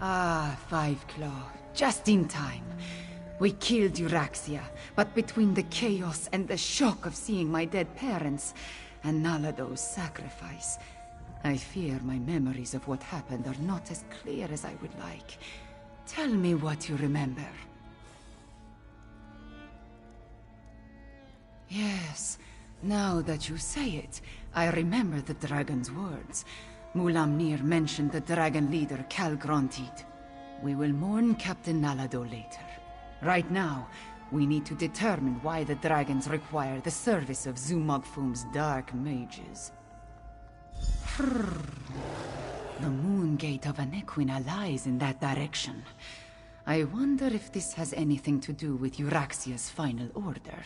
Ah, Five Claw. Just in time. We killed Euraxia, but between the chaos and the shock of seeing my dead parents, and Nalado's sacrifice, I fear my memories of what happened are not as clear as I would like. Tell me what you remember. Yes, now that you say it, I remember the dragon's words. Mulamnir mentioned the dragon leader, Kal Grontit. We will mourn Captain Nalado later. Right now, we need to determine why the dragons require the service of Zumogfum's dark mages. The moon gate of Anequina lies in that direction. I wonder if this has anything to do with Euraxia's final order.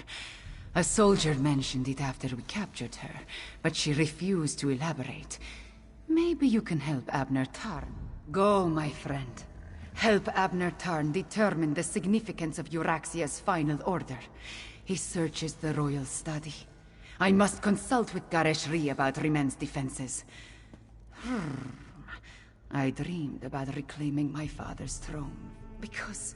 A soldier mentioned it after we captured her, but she refused to elaborate. Maybe you can help Abner Tarn. Go, my friend. Help Abner Tarn determine the significance of Euraxia's final order. He searches the royal study. I must consult with Gareshri about Rimen's defenses. I dreamed about reclaiming my father's throne. Because...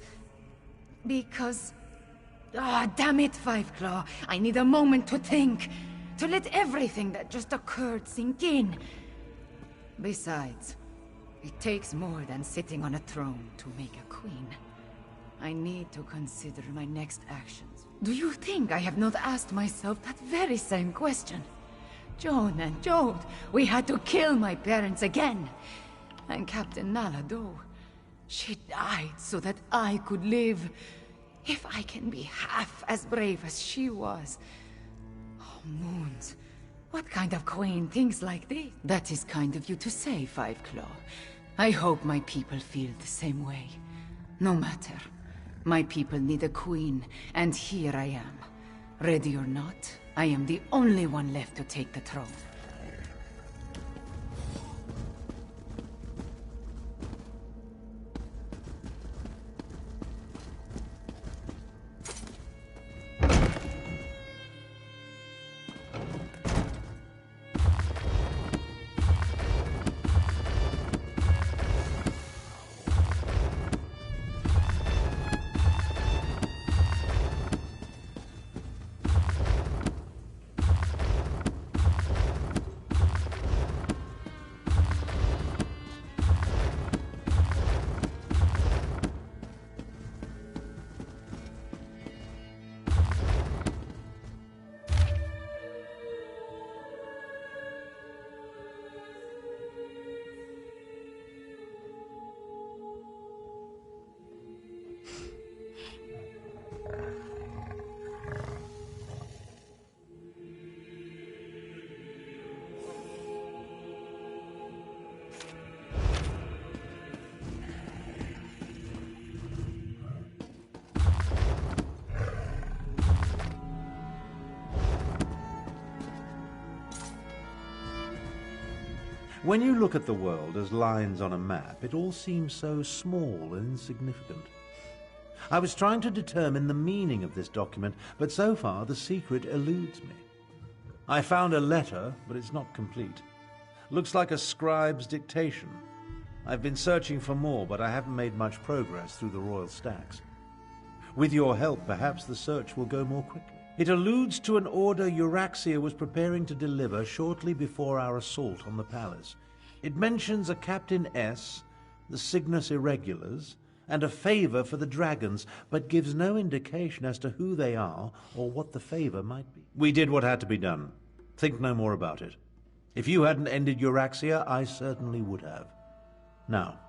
Ah, damn it, Five Claw. I need a moment to think. To let everything that just occurred sink in. Besides, it takes more than sitting on a throne to make a queen. I need to consider my next actions. Do you think I have not asked myself that very same question? Joan and Jode, we had to kill my parents again. And Captain Nalado, she died so that I could live. If I can be half as brave as she was. Oh, moons. What kind of queen thinks like this? That is kind of you to say, Five Claw. I hope my people feel the same way. No matter. My people need a queen, and here I am. Ready or not, I am the only one left to take the throne. When you look at the world as lines on a map, it all seems so small and insignificant. I was trying to determine the meaning of this document, but so far the secret eludes me. I found a letter, but it's not complete. Looks like a scribe's dictation. I've been searching for more, but I haven't made much progress through the royal stacks. With your help, perhaps the search will go more quickly. It alludes to an order Euraxia was preparing to deliver shortly before our assault on the palace. It mentions a Captain S, the Cygnus Irregulars, and a favor for the dragons, but gives no indication as to who they are or what the favor might be. We did what had to be done. Think no more about it. If you hadn't ended Euraxia, I certainly would have. Now,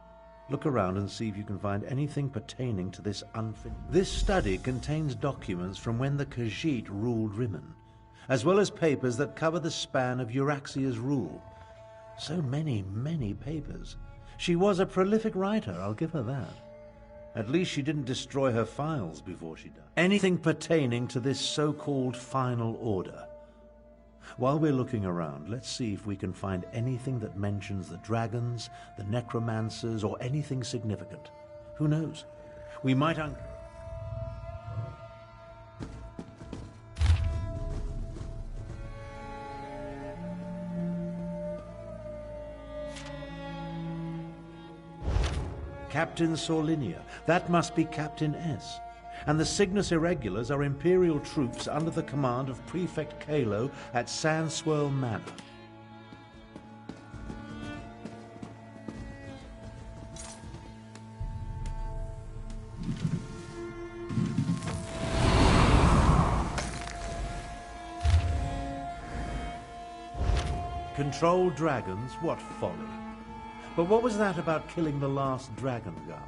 look around and see if you can find anything pertaining to this unfinished. This study contains documents from when the Khajiit ruled Rimen, as well as papers that cover the span of Euraxia's rule. So many, many papers. She was a prolific writer, I'll give her that. At least she didn't destroy her files before she died. Anything pertaining to this so-called final order. While we're looking around, let's see if we can find anything that mentions the dragons, the necromancers, or anything significant. Who knows? We might Captain Sorlinia. That must be Captain S. And the Cygnus Irregulars are Imperial troops under the command of Prefect Kalo at Sandswirl Manor. Control dragons? What folly. But what was that about killing the last dragon guard?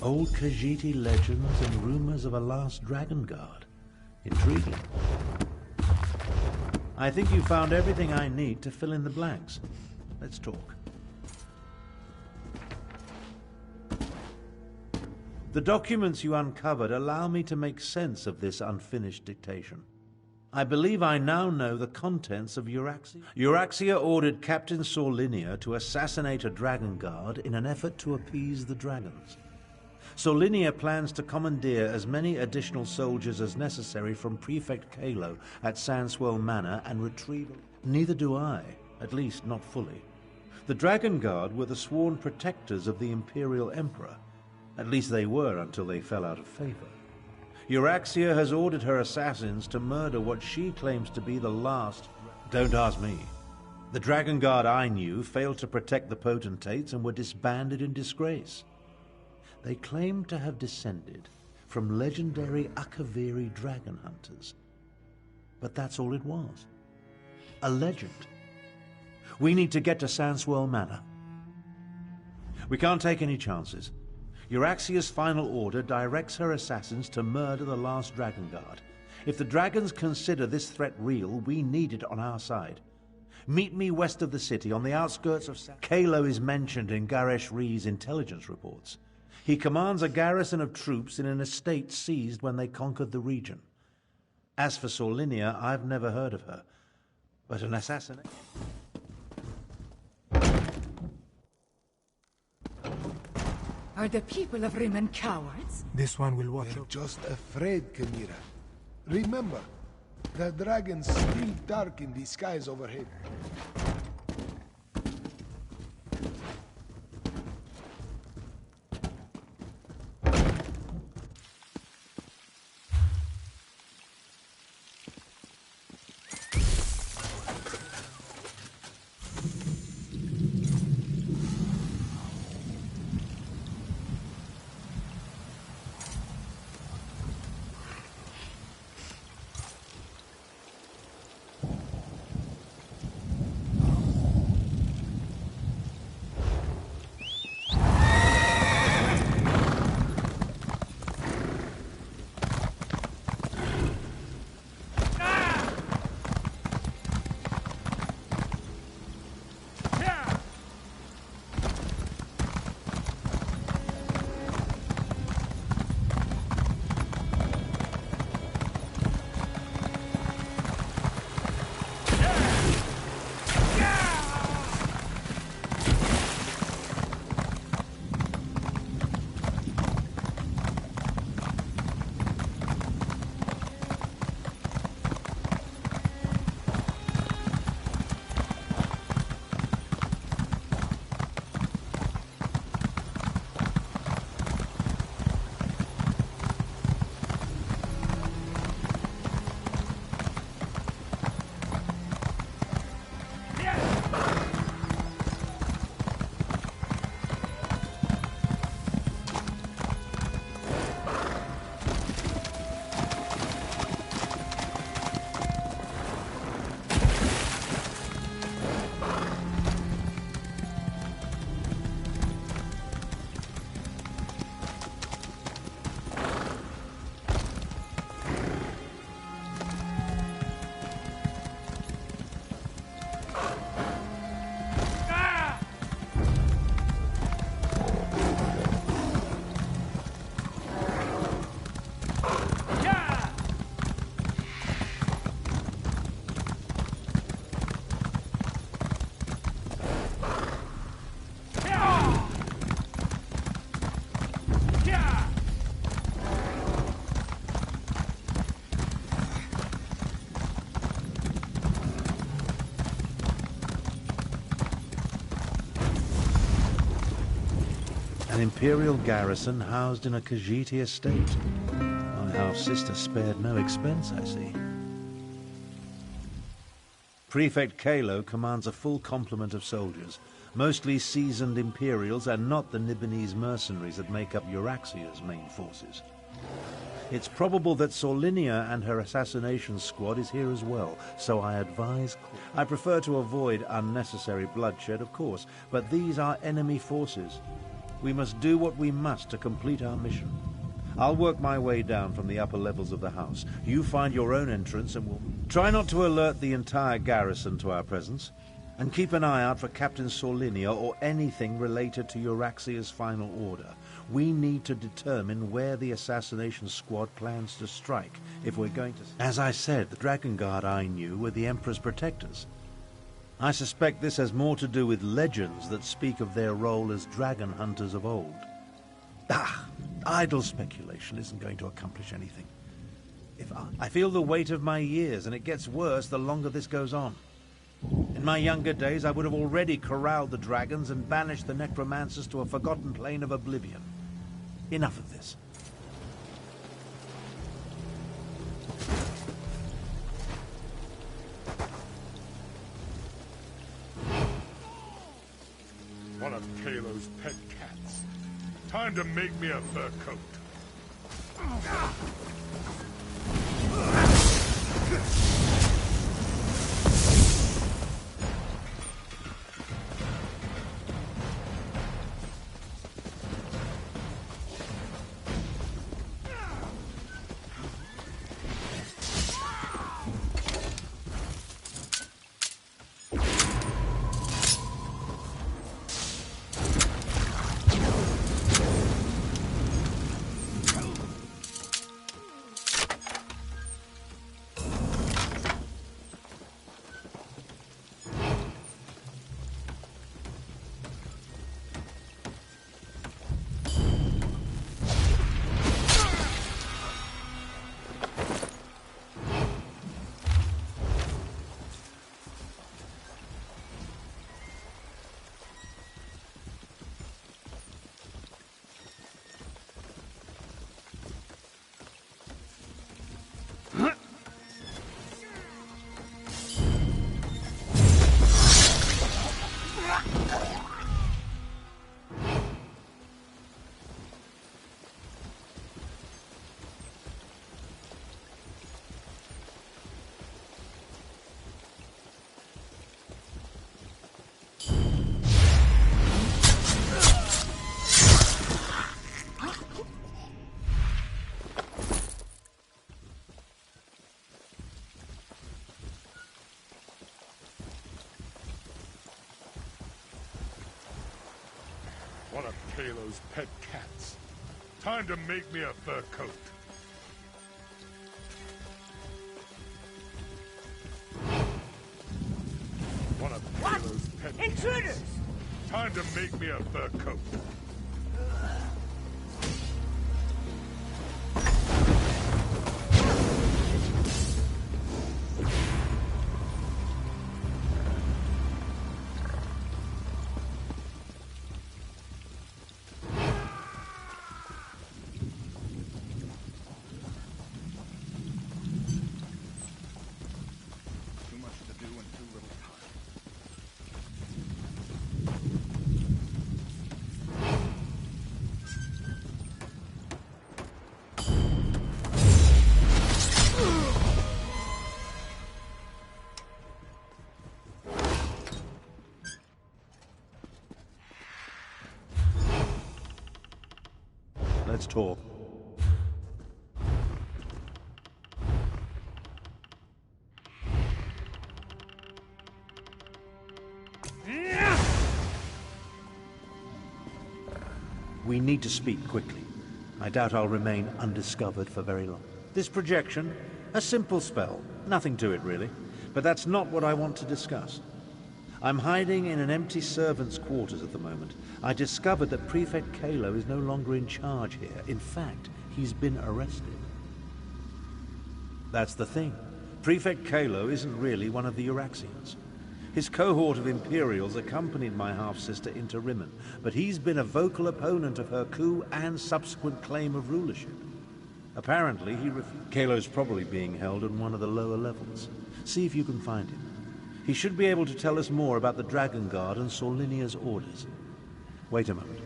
Old Khajiiti legends and rumors of a last dragon guard. Intriguing. I think you found everything I need to fill in the blanks. Let's talk. The documents you uncovered allow me to make sense of this unfinished dictation. I believe I now know the contents of Euraxia. Euraxia ordered Captain Sorlinia to assassinate a dragon guard in an effort to appease the dragons. Sorlinia plans to commandeer as many additional soldiers as necessary from Prefect Kalo at Sandswirl Manor and retrieve... Neither do I, at least not fully. The Dragon Guard were the sworn protectors of the Imperial Emperor. At least they were until they fell out of favor. Euraxia has ordered her assassins to murder what she claims to be the last... Don't ask me. The Dragon Guard I knew failed to protect the potentates and were disbanded in disgrace. They claimed to have descended from legendary Akaviri dragon hunters. But that's all it was. A legend. We need to get to Sandswirl Manor. We can't take any chances. Euraxia's final order directs her assassins to murder the last Dragon Guard. If the dragons consider this threat real, we need it on our side. Meet me west of the city, on the outskirts of Kalo is mentioned in Garesh Ree's intelligence reports. He commands a garrison of troops in an estate seized when they conquered the region. As for Sorlinia, I've never heard of her. But an assassination... Are the people of Rimmon cowards? This one will watch. They're just afraid, Kamira. Remember, the dragon's still dark in the skies overhead. An Imperial garrison housed in a Khajiiti estate. My half-sister spared no expense, I see. Prefect Kalo commands a full complement of soldiers, mostly seasoned Imperials and not the Nibonese mercenaries that make up Euraxia's main forces. It's probable that Sorlinia and her assassination squad is here as well, so I advise... I prefer to avoid unnecessary bloodshed, of course, but these are enemy forces. We must do what we must to complete our mission. I'll work my way down from the upper levels of the house. You find your own entrance and we'll... Try not to alert the entire garrison to our presence, and keep an eye out for Captain Sorlinia or anything related to Euraxia's final order. We need to determine where the assassination squad plans to strike if we're going to... As I said, the Dragon Guard I knew were the Emperor's protectors. I suspect this has more to do with legends that speak of their role as dragon hunters of old. Idle speculation isn't going to accomplish anything. I feel the weight of my years, and it gets worse the longer this goes on. In my younger days, I would have already corralled the dragons and banished the necromancers to a forgotten plane of oblivion. Enough of this. One of Kalo's pet cats. Time to make me a fur coat. One of Kalo's pet cats. Time to make me a fur coat. One of Kalo's pet Intruders! cats. Time to make me a fur coat. Let's talk. We need to speak quickly. I doubt I'll remain undiscovered for very long. This projection, a simple spell. Nothing to it, really. But that's not what I want to discuss. I'm hiding in an empty servant's quarters at the moment. I discovered that Prefect Kalo is no longer in charge here. In fact, he's been arrested. That's the thing. Prefect Kalo isn't really one of the Euraxians. His cohort of Imperials accompanied my half-sister into Rimmen, but he's been a vocal opponent of her coup and subsequent claim of rulership. Apparently, he refused. Kalo's probably being held on one of the lower levels. See if you can find him. He should be able to tell us more about the Dragon Guard and Solinia's orders. Wait a moment.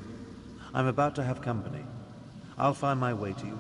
I'm about to have company. I'll find my way to you.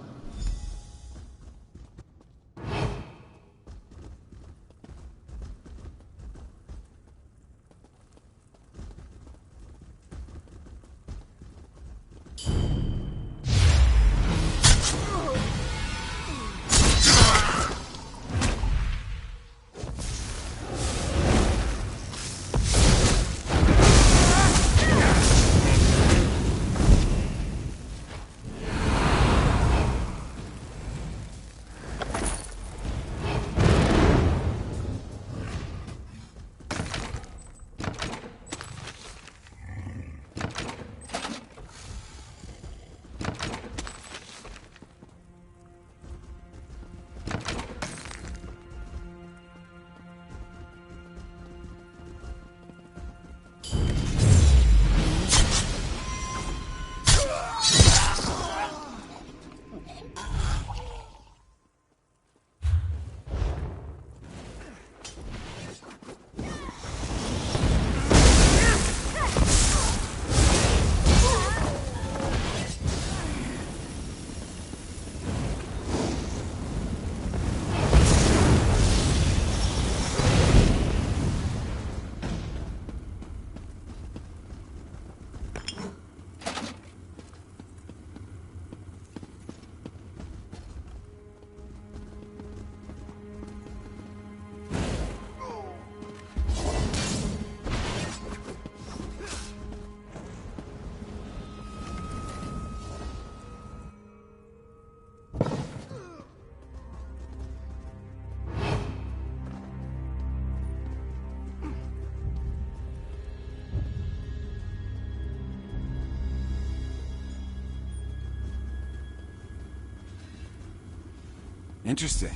Interesting.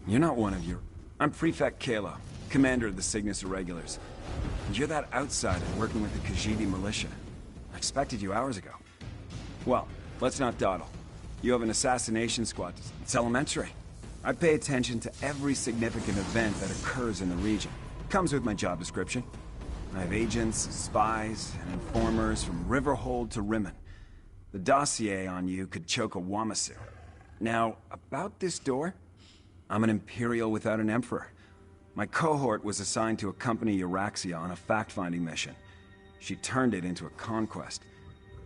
You're not one of your... I'm Prefect Kalo, commander of the Cygnus Irregulars. And you're that outsider working with the Khajiit militia. I expected you hours ago. Well, let's not dawdle. You have an assassination squad. It's elementary. I pay attention to every significant event that occurs in the region. Comes with my job description. I have agents, spies, and informers from Riverhold to Rimmen. The dossier on you could choke a Wamasu. Now, about this door, I'm an Imperial without an Emperor. My cohort was assigned to accompany Euraxia on a fact-finding mission. She turned it into a conquest.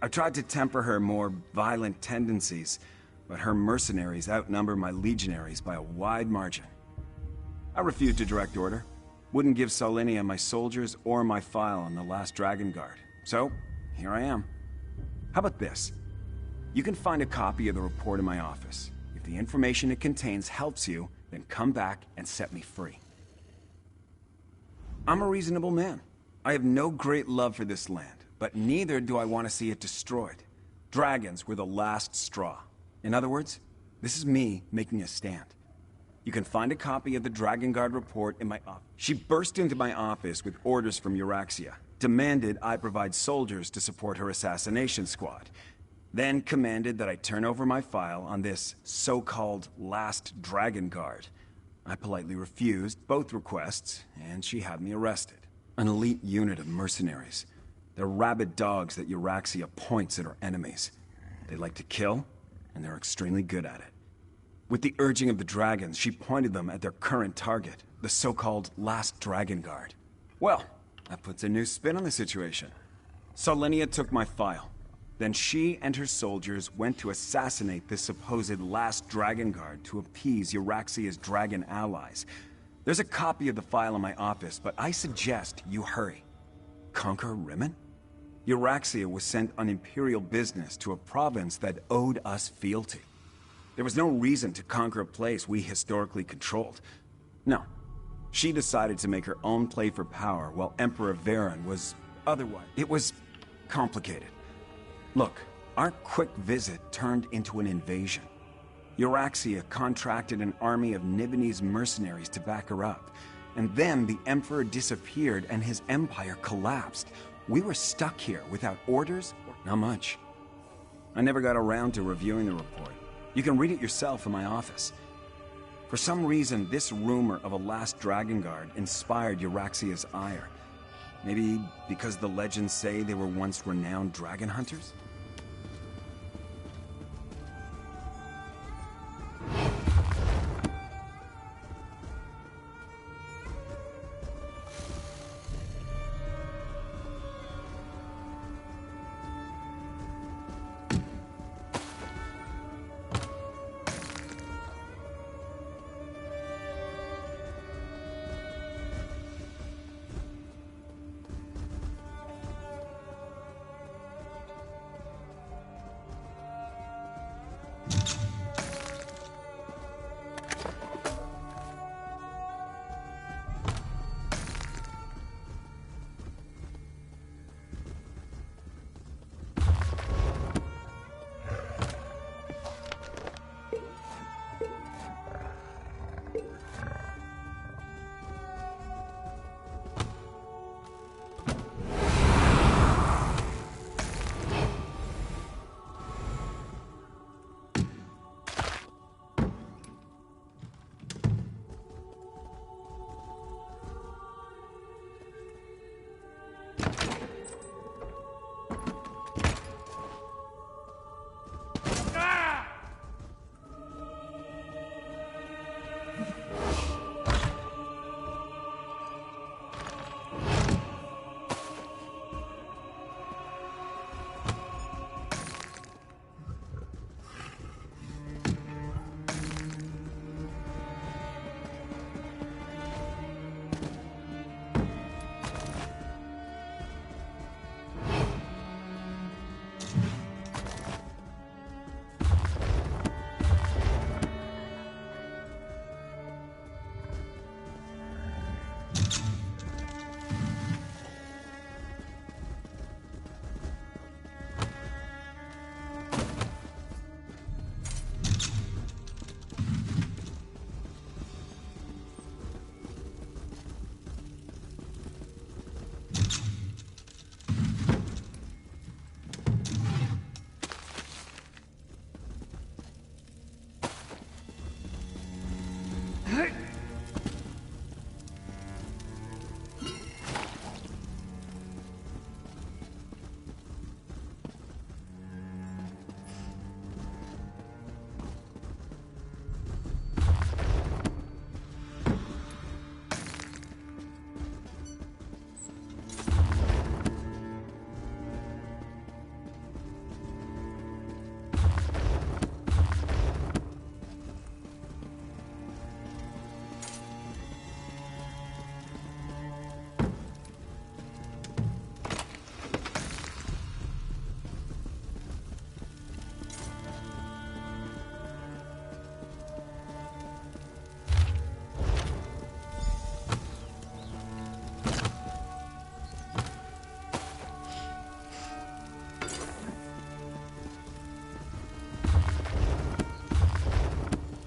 I tried to temper her more violent tendencies, but her mercenaries outnumber my legionaries by a wide margin. I refused a direct order. Wouldn't give Solinia my soldiers or my file on the last Dragon Guard. So, here I am. How about this? You can find a copy of the report in my office. If the information it contains helps you, then come back and set me free. I'm a reasonable man. I have no great love for this land, but neither do I want to see it destroyed. Dragons were the last straw. In other words, this is me making a stand. You can find a copy of the Dragon Guard report in my office. She burst into my office with orders from Euraxia, demanded I provide soldiers to support her assassination squad, then commanded that I turn over my file on this so-called last Dragon Guard. I politely refused both requests, and she had me arrested. An elite unit of mercenaries. They're rabid dogs that Euraxia points at her enemies. They like to kill, and they're extremely good at it. With the urging of the dragons, she pointed them at their current target, the so-called last Dragon Guard. Well, that puts a new spin on the situation. Solinia took my file. Then she and her soldiers went to assassinate this supposed last Dragon Guard to appease Euraxia's dragon allies. There's a copy of the file in my office, but I suggest you hurry. Conquer Rimmen? Euraxia was sent on Imperial business to a province that owed us fealty. There was no reason to conquer a place we historically controlled. No. She decided to make her own play for power while Emperor Varen was otherwise. It was complicated. Look, our quick visit turned into an invasion. Euraxia contracted an army of Nibonese mercenaries to back her up. And then the Emperor disappeared and his empire collapsed. We were stuck here without orders or not much. I never got around to reviewing the report. You can read it yourself in my office. For some reason, this rumor of a last Dragon Guard inspired Euraxia's ire. Maybe because the legends say they were once renowned dragon hunters?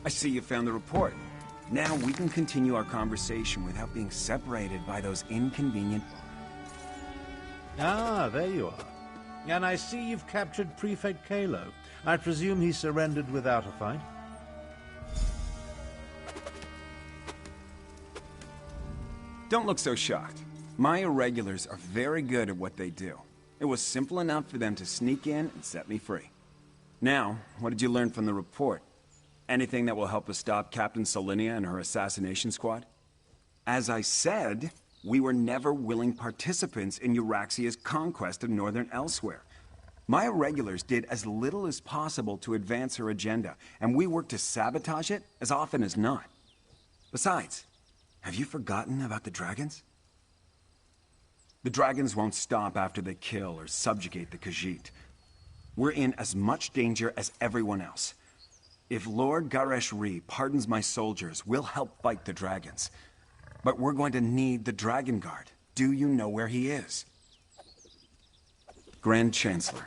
I see you found the report. Now we can continue our conversation without being separated by those inconvenient... Ah, there you are. And I see you've captured Prefect Kalo. I presume he surrendered without a fight? Don't look so shocked. My irregulars are very good at what they do. It was simple enough for them to sneak in and set me free. Now, what did you learn from the report? Anything that will help us stop Captain Solinia and her assassination squad? As I said, we were never willing participants in Euraxia's conquest of northern Elsweyr. My irregulars did as little as possible to advance her agenda, and we worked to sabotage it as often as not. Besides, have you forgotten about the dragons? The dragons won't stop after they kill or subjugate the Khajiit. We're in as much danger as everyone else. If Lord Garesh-Ri pardons my soldiers, we'll help fight the dragons. But we're going to need the Dragon Guard. Do you know where he is? Grand Chancellor,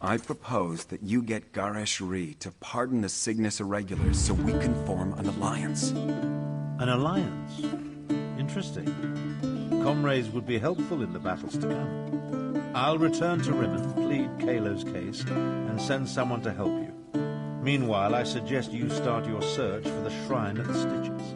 I propose that you get Garesh-Ri to pardon the Cygnus Irregulars so we can form an alliance. An alliance? Interesting. Comrades would be helpful in the battles to come. I'll return to Rimmon, plead Kalo's case, and send someone to help you. Meanwhile, I suggest you start your search for the shrine at the Stitches.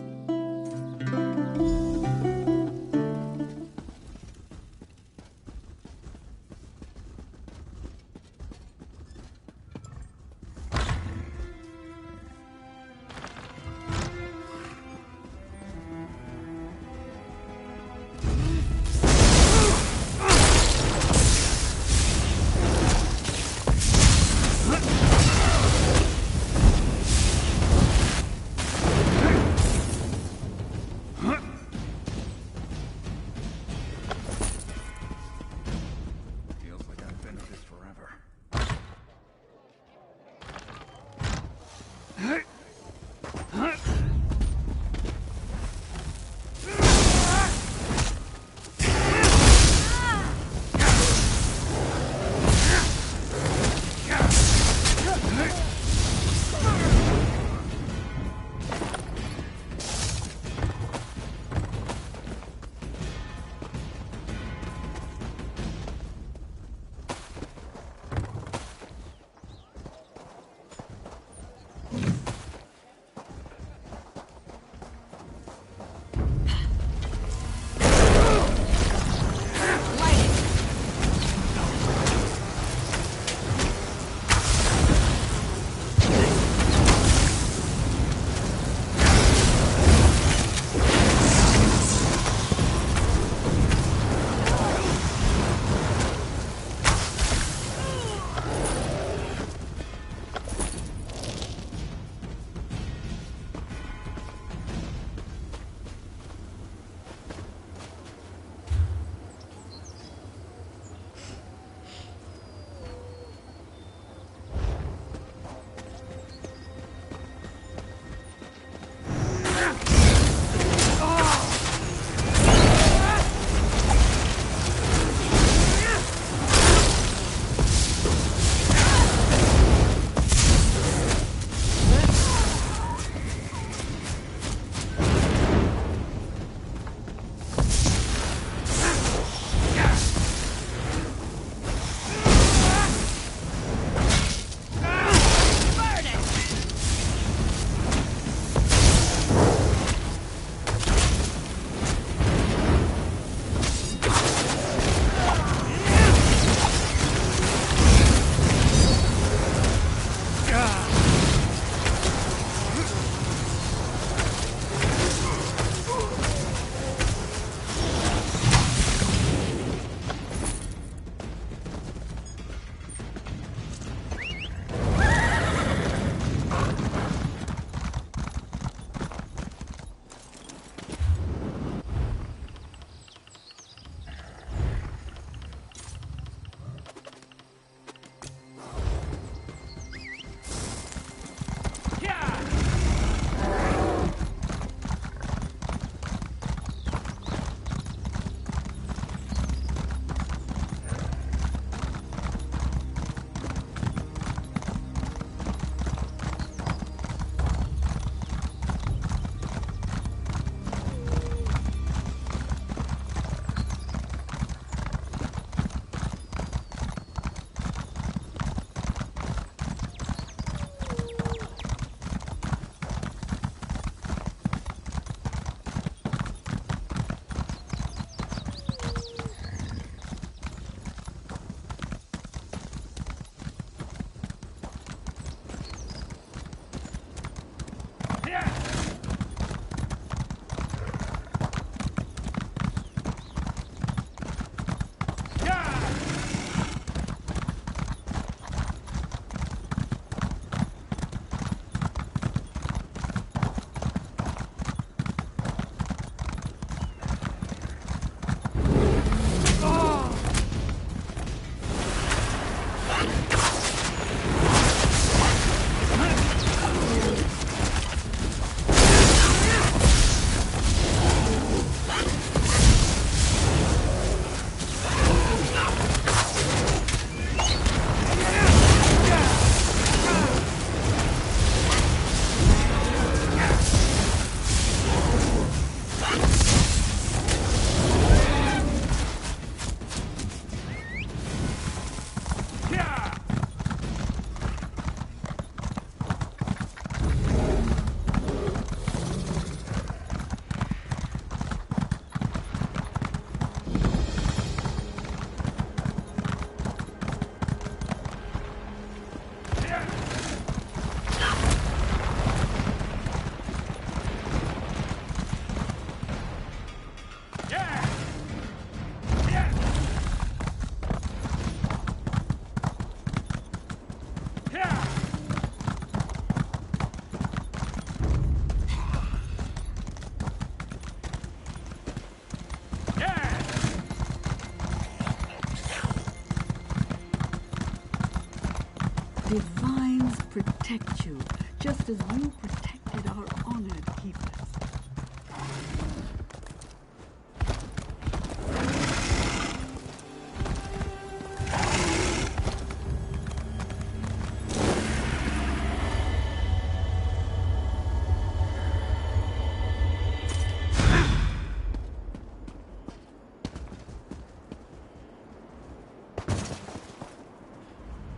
divines protect you, just as you protected our honored keepers.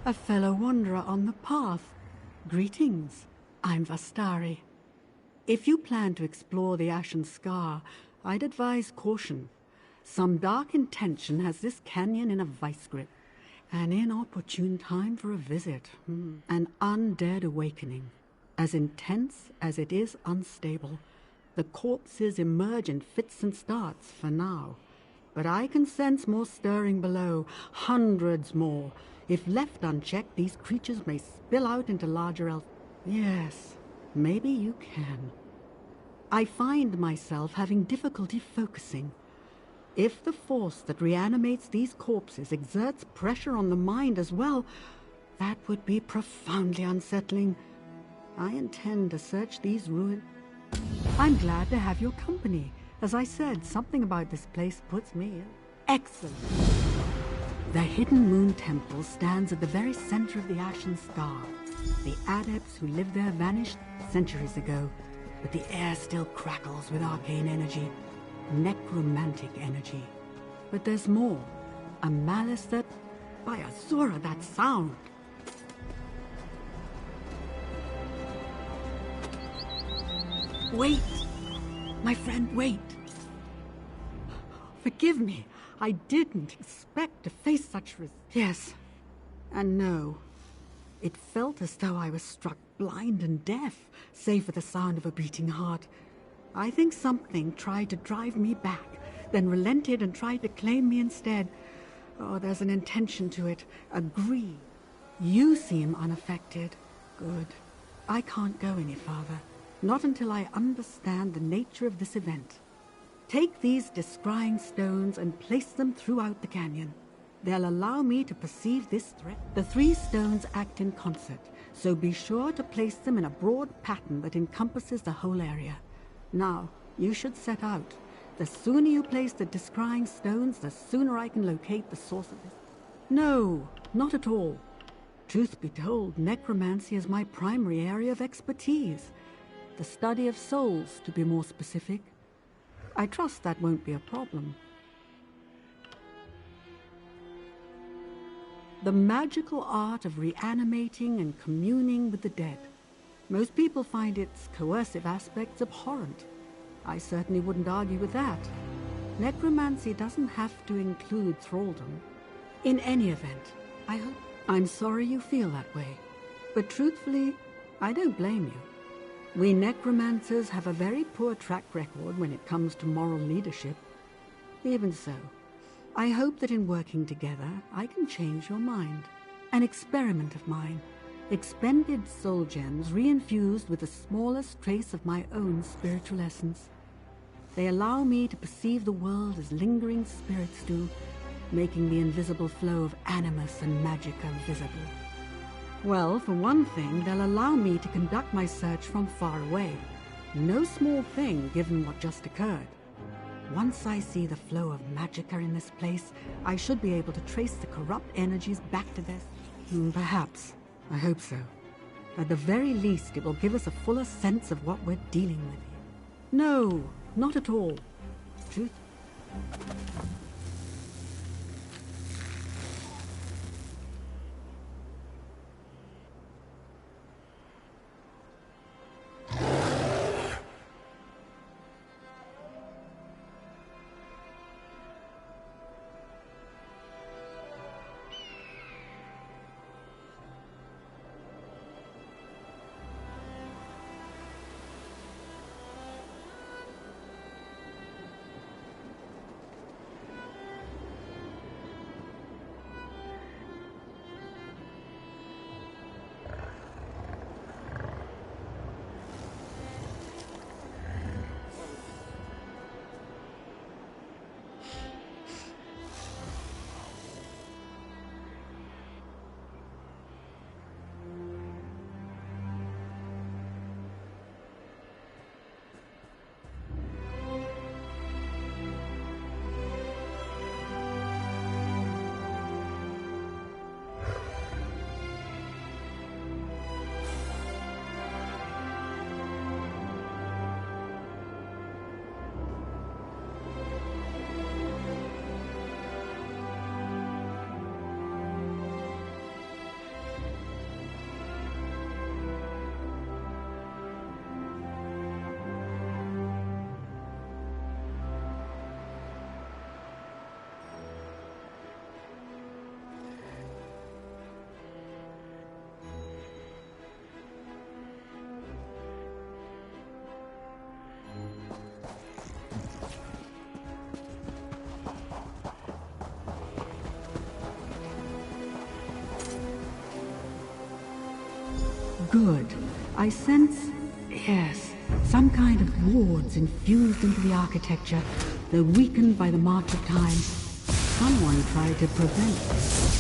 A fellow wanderer on the path. Greetings. I'm Vastari. If you plan to explore the Ashen Scar, I'd advise caution. Some dark intention has this canyon in a vice grip. An inopportune time for a visit. An undead awakening. As intense as it is unstable. The corpses emerge in fits and starts for now. But I can sense more stirring below. Hundreds more. If left unchecked, these creatures may spill out into larger elf. Yes, maybe you can. I find myself having difficulty focusing. If the force that reanimates these corpses exerts pressure on the mind as well, that would be profoundly unsettling. I intend to search these ruins. I'm glad to have your company. As I said, something about this place puts me in. Excellent. The Hidden Moon Temple stands at the very center of the Ashen Scar. The adepts who lived there vanished centuries ago, but the air still crackles with arcane energy, necromantic energy. But there's more. A malice that... By Azura, that sound! Wait! My friend, wait! Forgive me. I didn't expect to face such yes, and no. It felt as though I was struck blind and deaf, save for the sound of a beating heart. I think something tried to drive me back, then relented and tried to claim me instead. Oh, there's an intention to it, a greed. You seem unaffected. Good. I can't go any farther, not until I understand the nature of this event. Take these descrying stones and place them throughout the canyon. They'll allow me to perceive this threat. The 3 stones act in concert, so be sure to place them in a broad pattern that encompasses the whole area. Now, you should set out. The sooner you place the descrying stones, the sooner I can locate the source of this. No, not at all. Truth be told, necromancy is my primary area of expertise. The study of souls, to be more specific. I trust that won't be a problem. The magical art of reanimating and communing with the dead. Most people find its coercive aspects abhorrent. I certainly wouldn't argue with that. Necromancy doesn't have to include thraldom. In any event, I'm sorry you feel that way. But truthfully, I don't blame you. We necromancers have a very poor track record when it comes to moral leadership. Even so, I hope that in working together, I can change your mind. An experiment of mine. Expended soul gems reinfused with the smallest trace of my own spiritual essence. They allow me to perceive the world as lingering spirits do, making the invisible flow of animus and magicka visible. Well, for one thing, they'll allow me to conduct my search from far away. No small thing, given what just occurred. Once I see the flow of magicka in this place, I should be able to trace the corrupt energies back to this. Perhaps. I hope so. At the very least, it will give us a fuller sense of what we're dealing with here. No, not at all. Truth. Good. I sense, yes, some kind of wards infused into the architecture, though weakened by the march of time. Someone tried to prevent this.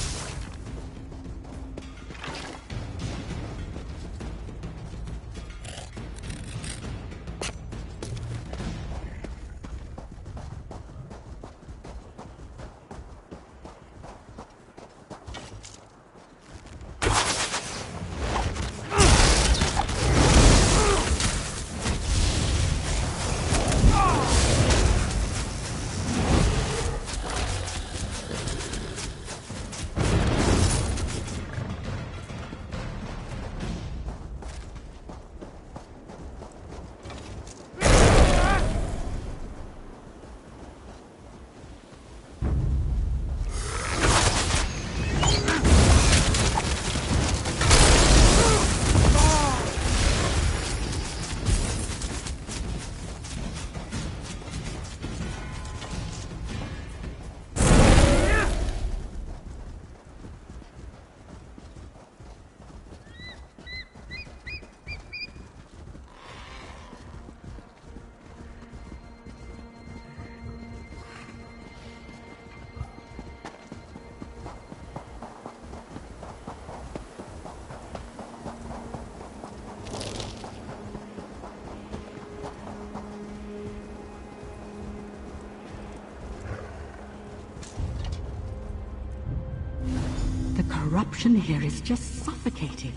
Corruption here is just suffocating,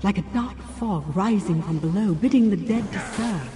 like a dark fog rising from below, bidding the dead to serve.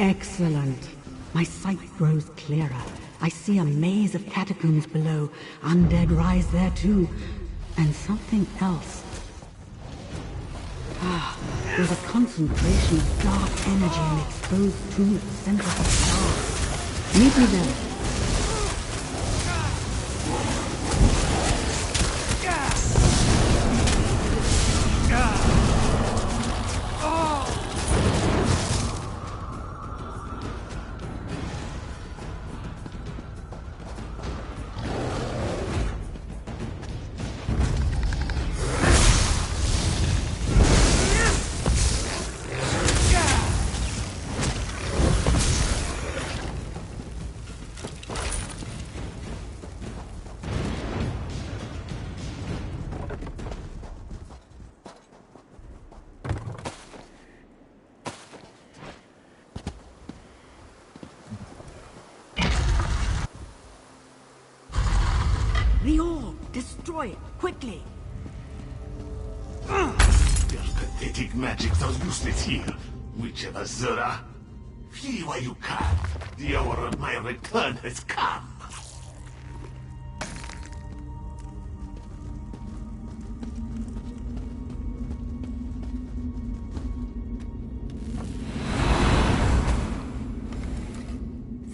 Excellent. My sight grows clearer. I see a maze of catacombs below. Undead rise there too. And something else. There's a concentration of dark energy in the exposed tomb at the center of the star. Meet me there. The orb! Destroy it! Quickly! Their pathetic magics are useless here. Whichever Zura. Flee while you can. The hour of my return has come.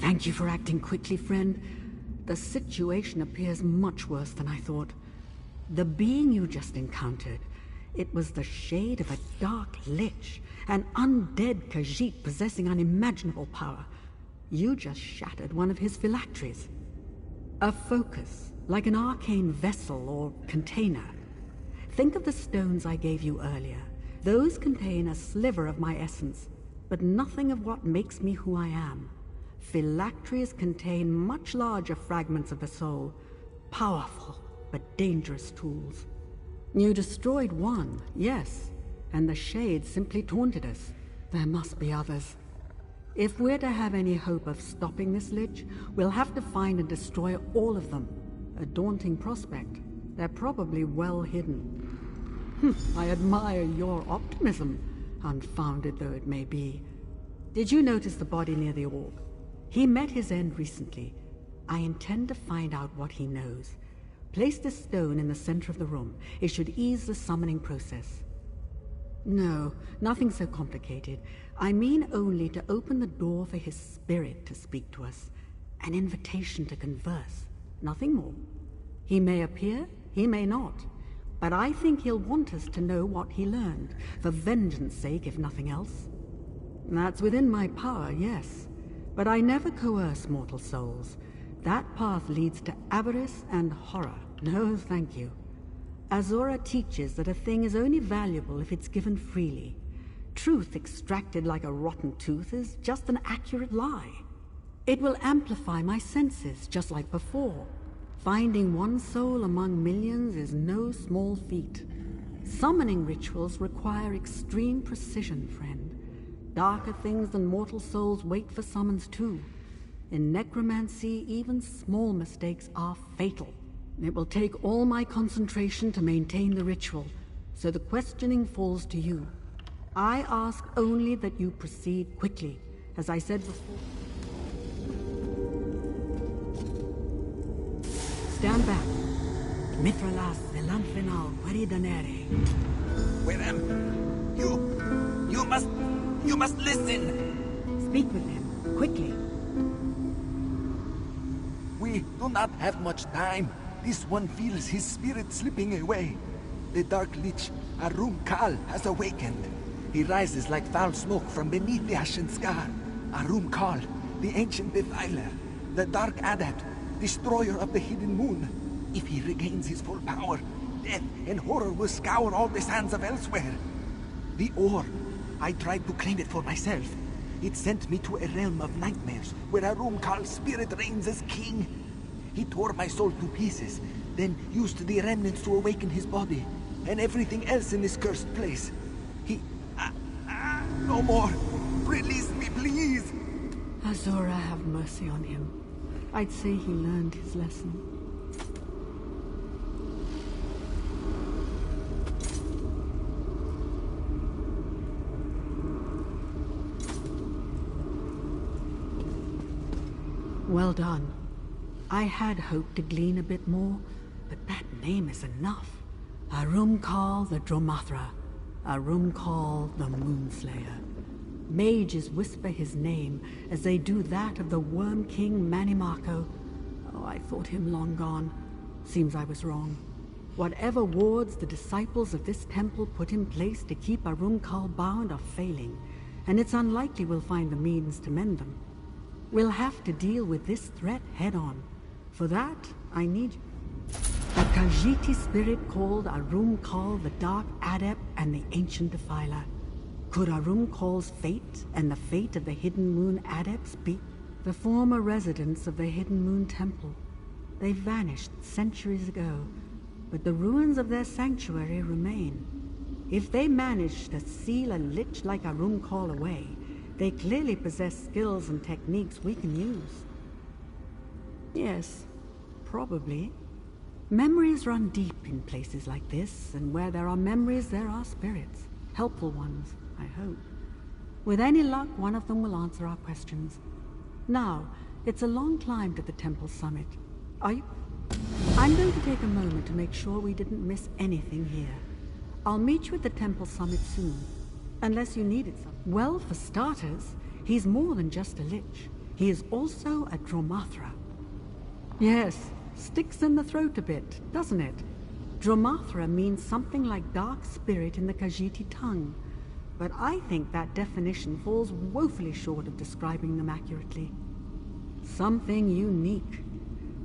Thank you for acting quickly, friend. The situation appears much worse than I thought. The being you just encountered, it was the shade of a dark lich, an undead Khajiit possessing unimaginable power. You just shattered one of his phylacteries. A focus, like an arcane vessel or container. Think of the stones I gave you earlier. Those contain a sliver of my essence, but nothing of what makes me who I am. Phylacteries contain much larger fragments of the soul, powerful but dangerous tools. You destroyed one, yes, and the shade simply taunted us. There must be others. If we're to have any hope of stopping this lich, we'll have to find and destroy all of them. A daunting prospect. They're probably well hidden. I admire your optimism, unfounded though it may be. Did you notice the body near the orb? He met his end recently. I intend to find out what he knows. Place this stone in the center of the room. It should ease the summoning process. No, nothing so complicated. I mean only to open the door for his spirit to speak to us. An invitation to converse. Nothing more. He may appear, he may not. But I think he'll want us to know what he learned, for vengeance sake, if nothing else. That's within my power, yes. But I never coerce mortal souls. That path leads to avarice and horror. No, thank you. Azura teaches that a thing is only valuable if it's given freely. Truth extracted like a rotten tooth is just an accurate lie. It will amplify my senses, just like before. Finding one soul among millions is no small feat. Summoning rituals require extreme precision, friend. Darker things than mortal souls wait for summons too. In necromancy, even small mistakes are fatal. It will take all my concentration to maintain the ritual, so the questioning falls to you. I ask only that you proceed quickly, as I said before. Stand back. Mithralas elanfinal queridanere. Willem, you must listen. Speak with him, quickly. We do not have much time. This one feels his spirit slipping away. The dark lich, Arum Kal, has awakened. He rises like foul smoke from beneath the ashen scar. Arum Kal, the ancient defiler, the dark adept, destroyer of the hidden moon. If he regains his full power, death and horror will scour all the sands of Elsweyr. The ore, I tried to claim it for myself. It sent me to a realm of nightmares, where Arum Kal's spirit reigns as king. He tore my soul to pieces, then used the remnants to awaken his body, and everything else in this cursed place. No more! Release me, please! Azura, have mercy on him. I'd say he learned his lesson. Well done. I had hoped to glean a bit more, but that name is enough. Arum Kal the Dromathra, Arum Kal the Moonslayer. Mages whisper his name as they do that of the Worm King Manimako. Oh, I thought him long gone. Seems I was wrong. Whatever wards the disciples of this temple put in place to keep Arum Kal bound are failing, and it's unlikely we'll find the means to mend them. We'll have to deal with this threat head-on. For that, I need you. A Khajiiti spirit called Arum Kal the Dark Adept and the Ancient Defiler. Could Arum Kal's fate and the fate of the Hidden Moon Adepts be the former residents of the Hidden Moon Temple? They vanished centuries ago, but the ruins of their sanctuary remain. If they managed to seal a lich like Arum Kal away, they clearly possess skills and techniques we can use. Yes, probably. Memories run deep in places like this, and where there are memories, there are spirits. Helpful ones, I hope. With any luck, one of them will answer our questions. Now, it's a long climb to the temple summit. Are you? I'm going to take a moment to make sure we didn't miss anything here. I'll meet you at the temple summit soon. Unless you needed something. Well, for starters, he's more than just a lich. He is also a Dromathra. Yes, sticks in the throat a bit, doesn't it? Dromathra means something like dark spirit in the Khajiiti tongue, but I think that definition falls woefully short of describing them accurately. Something unique.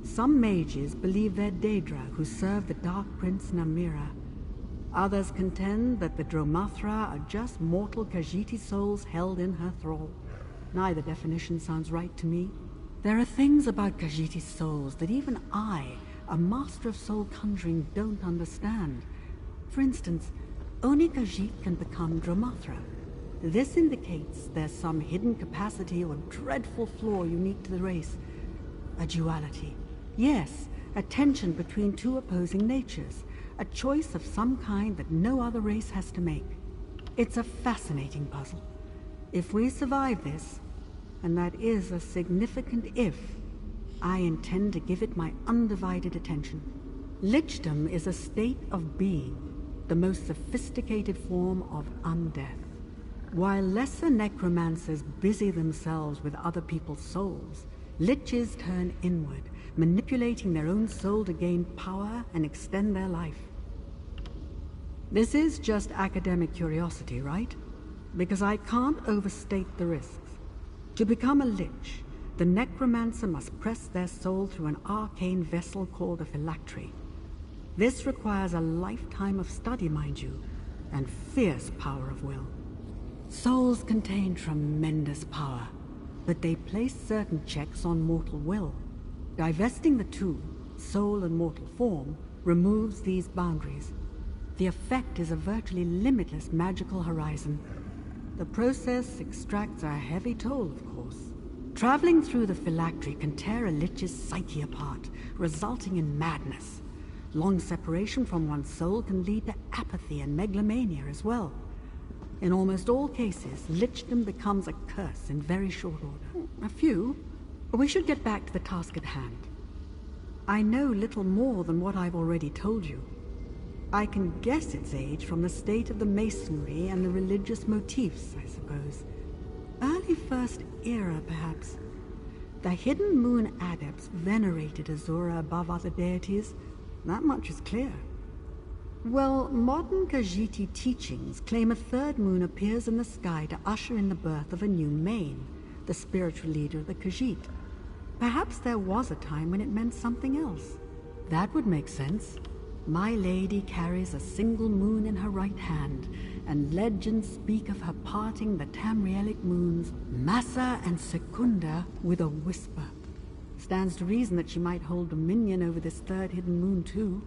Some mages believe they're Daedra who serve the Dark Prince Namira. Others contend that the Dromathra are just mortal Khajiiti souls held in her thrall. Neither definition sounds right to me. There are things about Khajiiti souls that even I, a master of soul conjuring, don't understand. For instance, only Khajiit can become Dromathra. This indicates there's some hidden capacity or dreadful flaw unique to the race. A duality. Yes, a tension between two opposing natures. A choice of some kind that no other race has to make. It's a fascinating puzzle. If we survive this, and that is a significant if, I intend to give it my undivided attention. Lichdom is a state of being, the most sophisticated form of undeath. While lesser necromancers busy themselves with other people's souls, liches turn inward, manipulating their own soul to gain power and extend their life. This is just academic curiosity, right? Because I can't overstate the risks. To become a lich, the necromancer must press their soul through an arcane vessel called a phylactery. This requires a lifetime of study, mind you, and fierce power of will. Souls contain tremendous power, but they place certain checks on mortal will. Divesting the two, soul and mortal form, removes these boundaries. The effect is a virtually limitless magical horizon. The process extracts a heavy toll, of course. Traveling through the phylactery can tear a lich's psyche apart, resulting in madness. Long separation from one's soul can lead to apathy and megalomania as well. In almost all cases, lichdom becomes a curse in very short order. A few. We should get back to the task at hand. I know little more than what I've already told you. I can guess its age from the state of the masonry and the religious motifs, I suppose. Early First Era, perhaps. The Hidden Moon adepts venerated Azura above other deities. That much is clear. Well, modern Khajiiti teachings claim a third moon appears in the sky to usher in the birth of a new Main, the spiritual leader of the Khajiit. Perhaps there was a time when it meant something else. That would make sense. My lady carries a single moon in her right hand, and legends speak of her parting the Tamrielic moons, Massa and Secunda, with a whisper. Stands to reason that she might hold dominion over this third hidden moon, too.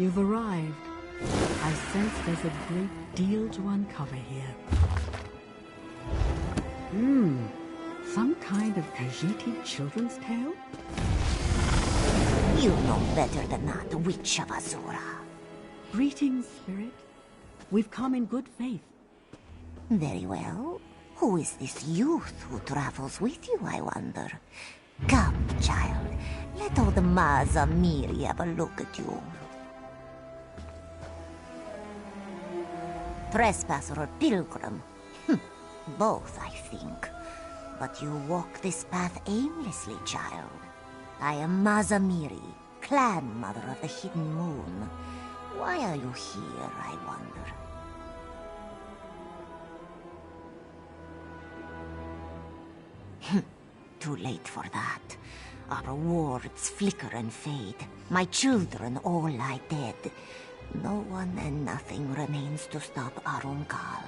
You've arrived. I sense there's a great deal to uncover here. Some kind of Khajiit children's tale? You know better than that, Witch of Azura. Greetings, Spirit. We've come in good faith. Very well. Who is this youth who travels with you, I wonder? Come, child. Let old Maza Miri have a look at you. Trespasser or pilgrim? Both, I think. But you walk this path aimlessly, child. I am Maza Miri, clan mother of the Hidden Moon. Why are you here, I wonder? Too late for that. Our rewards flicker and fade. My children all lie dead. No one and nothing remains to stop Arumkal.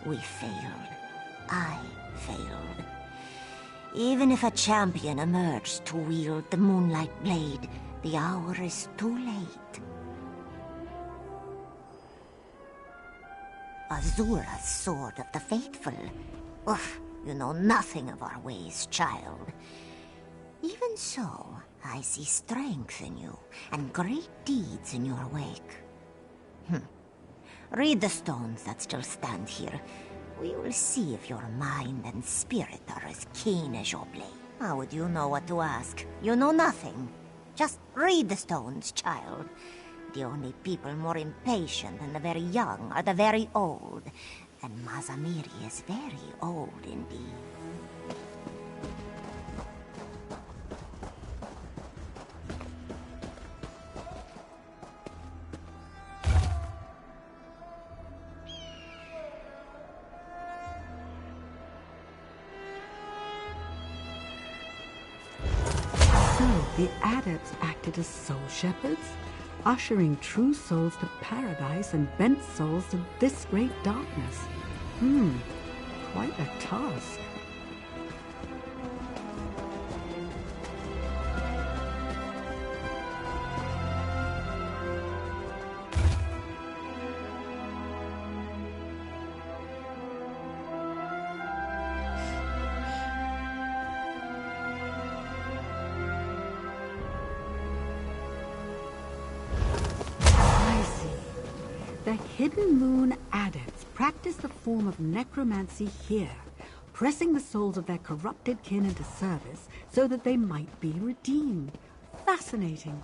We failed. I failed. Even if a champion emerged to wield the Moonlight Blade, the hour is too late. Azura's Sword of the Faithful. Oof, you know nothing of our ways, child. Even so, I see strength in you, and great deeds in your wake. Read the stones that still stand here. We will see if your mind and spirit are as keen as your blade. How would you know what to ask? You know nothing. Just read the stones, child. The only people more impatient than the very young are the very old. And Maza Miri is very old indeed. The adepts acted as soul shepherds, ushering true souls to paradise and bent souls to this great darkness. Quite a task. The Hidden Moon adepts practice the form of necromancy here, pressing the souls of their corrupted kin into service so that they might be redeemed. Fascinating.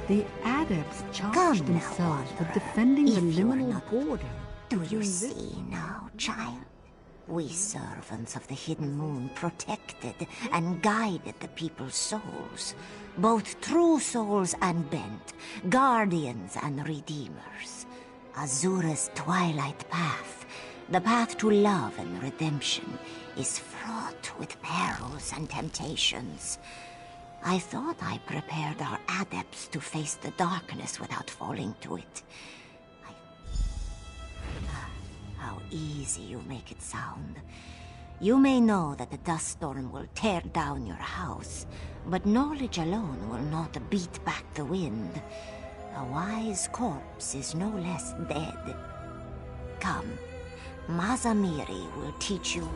The adepts charged themselves with defending the liminal border. Do you see now, child? We servants of the Hidden Moon protected and guided the people's souls. Both true souls and bent, guardians and redeemers. Azura's twilight path, the path to love and redemption, is fraught with perils and temptations. I thought I prepared our adepts to face the darkness without falling to it. How easy you make it sound. You may know that the dust storm will tear down your house, but knowledge alone will not beat back the wind. A wise corpse is no less dead. Come, Maza Miri will teach you.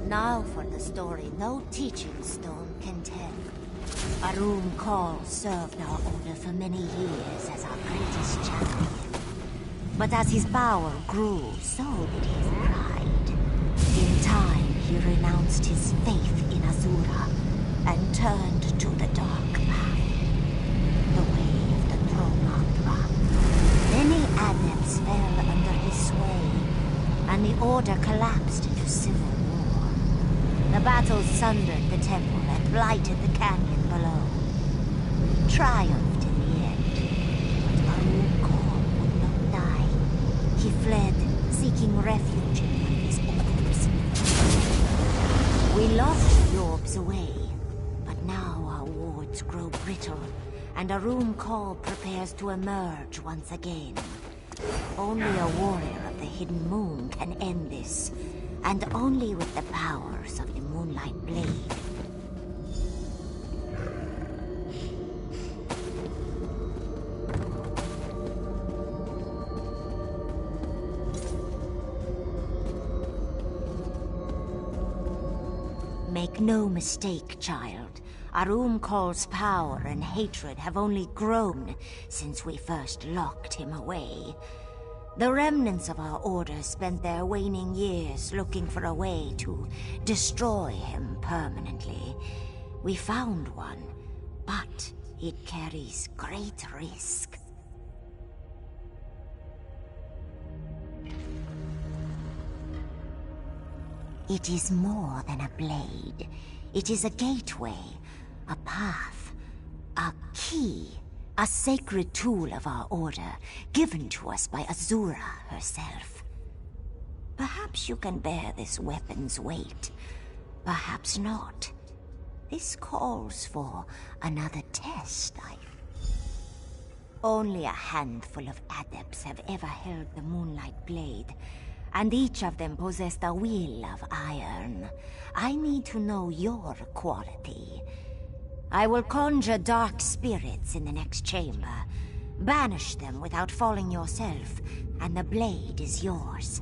Now for the story no teaching stone can tell. Arumkal served our order for many years as our greatest champion. But as his power grew, so did his pride. In time, he renounced his faith in Azura and turned to the dark path, the way of the Dromathra. Many adepts fell under his sway, and the Order collapsed into civil war. The battles sundered the temple and blighted the canyon below. We triumphed in the end, but Arukor would not die. He fled, seeking refuge in one of his orbs. We locked the orbs away, but now our wards grow brittle, and Arukor prepares to emerge once again. Only a warrior of the Hidden Moon can end this, and only with the powers of the Moonlight Blade. Make no mistake, child. Arukor's power and hatred have only grown since we first locked him away. The remnants of our order spent their waning years looking for a way to destroy him permanently. We found one, but it carries great risk. It is more than a blade. It is a gateway, a path, a key, a sacred tool of our order, given to us by Azura herself. Perhaps you can bear this weapon's weight, perhaps not. This calls for another test, Only a handful of adepts have ever held the Moonlight Blade, and each of them possessed a will of iron. I need to know your quality. I will conjure dark spirits in the next chamber. Banish them without falling yourself, and the blade is yours.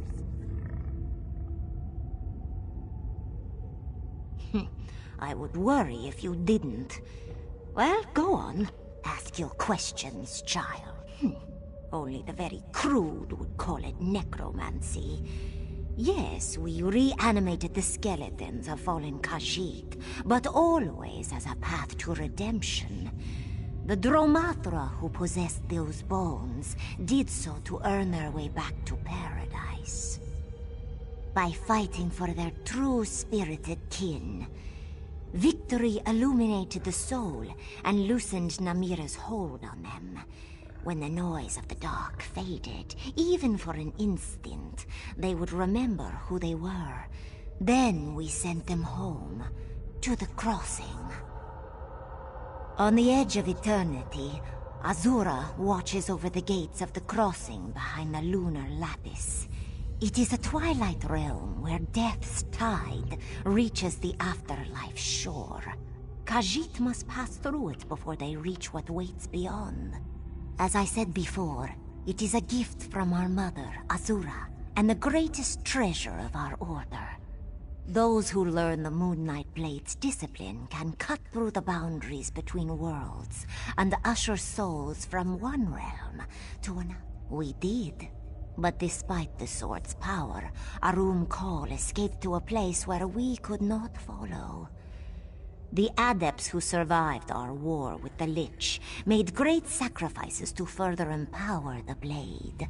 I would worry if you didn't. Well, go on. Ask your questions, child. Only the very crude would call it necromancy. Yes, we reanimated the skeletons of fallen Khajiit, but always as a path to redemption. The Dromathra who possessed those bones did so to earn their way back to paradise. By fighting for their true spirited kin. Victory illuminated the soul and loosened Namira's hold on them. When the noise of the dark faded, even for an instant, they would remember who they were. Then we sent them home, to the crossing. On the edge of eternity, Azura watches over the gates of the crossing behind the lunar lattice. It is a twilight realm where death's tide reaches the afterlife shore. Khajiit must pass through it before they reach what waits beyond. As I said before, it is a gift from our mother, Azura, and the greatest treasure of our order. Those who learn the Moonlight Blade's discipline can cut through the boundaries between worlds and usher souls from one realm to another. We did. But despite the sword's power, Arukor escaped to a place where we could not follow. The adepts who survived our war with the Lich made great sacrifices to further empower the blade.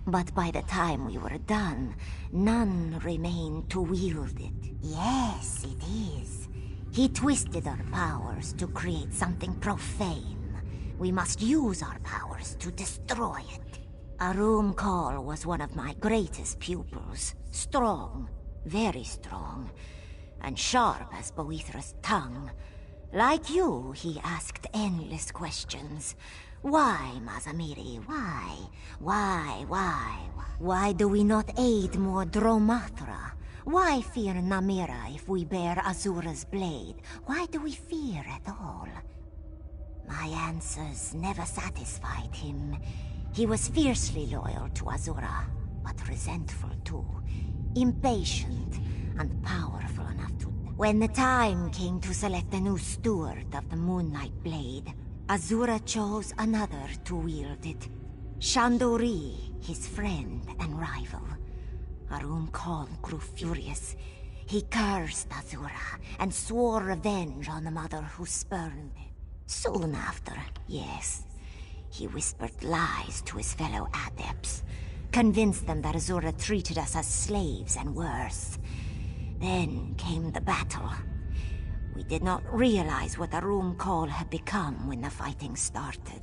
But by the time we were done, none remained to wield it. Yes, it is. He twisted our powers to create something profane. We must use our powers to destroy it. Arukor was one of my greatest pupils. Strong, very strong, and sharp as Boethra's tongue. Like you, he asked endless questions. Why, Mazamiri, why? Why do we not aid more Dromathra? Why fear Namira if we bear Azura's blade? Why do we fear at all? My answers never satisfied him. He was fiercely loyal to Azura, but resentful too. Impatient and powerful enough to... When the time came to select a new steward of the Moonlight Blade, Azura chose another to wield it. Shandori, his friend and rival. Arukor grew furious. He cursed Azura and swore revenge on the mother who spurned him. Soon after, yes, he whispered lies to his fellow adepts, convinced them that Azura treated us as slaves and worse. Then came the battle. We did not realize what the Room Call had become when the fighting started.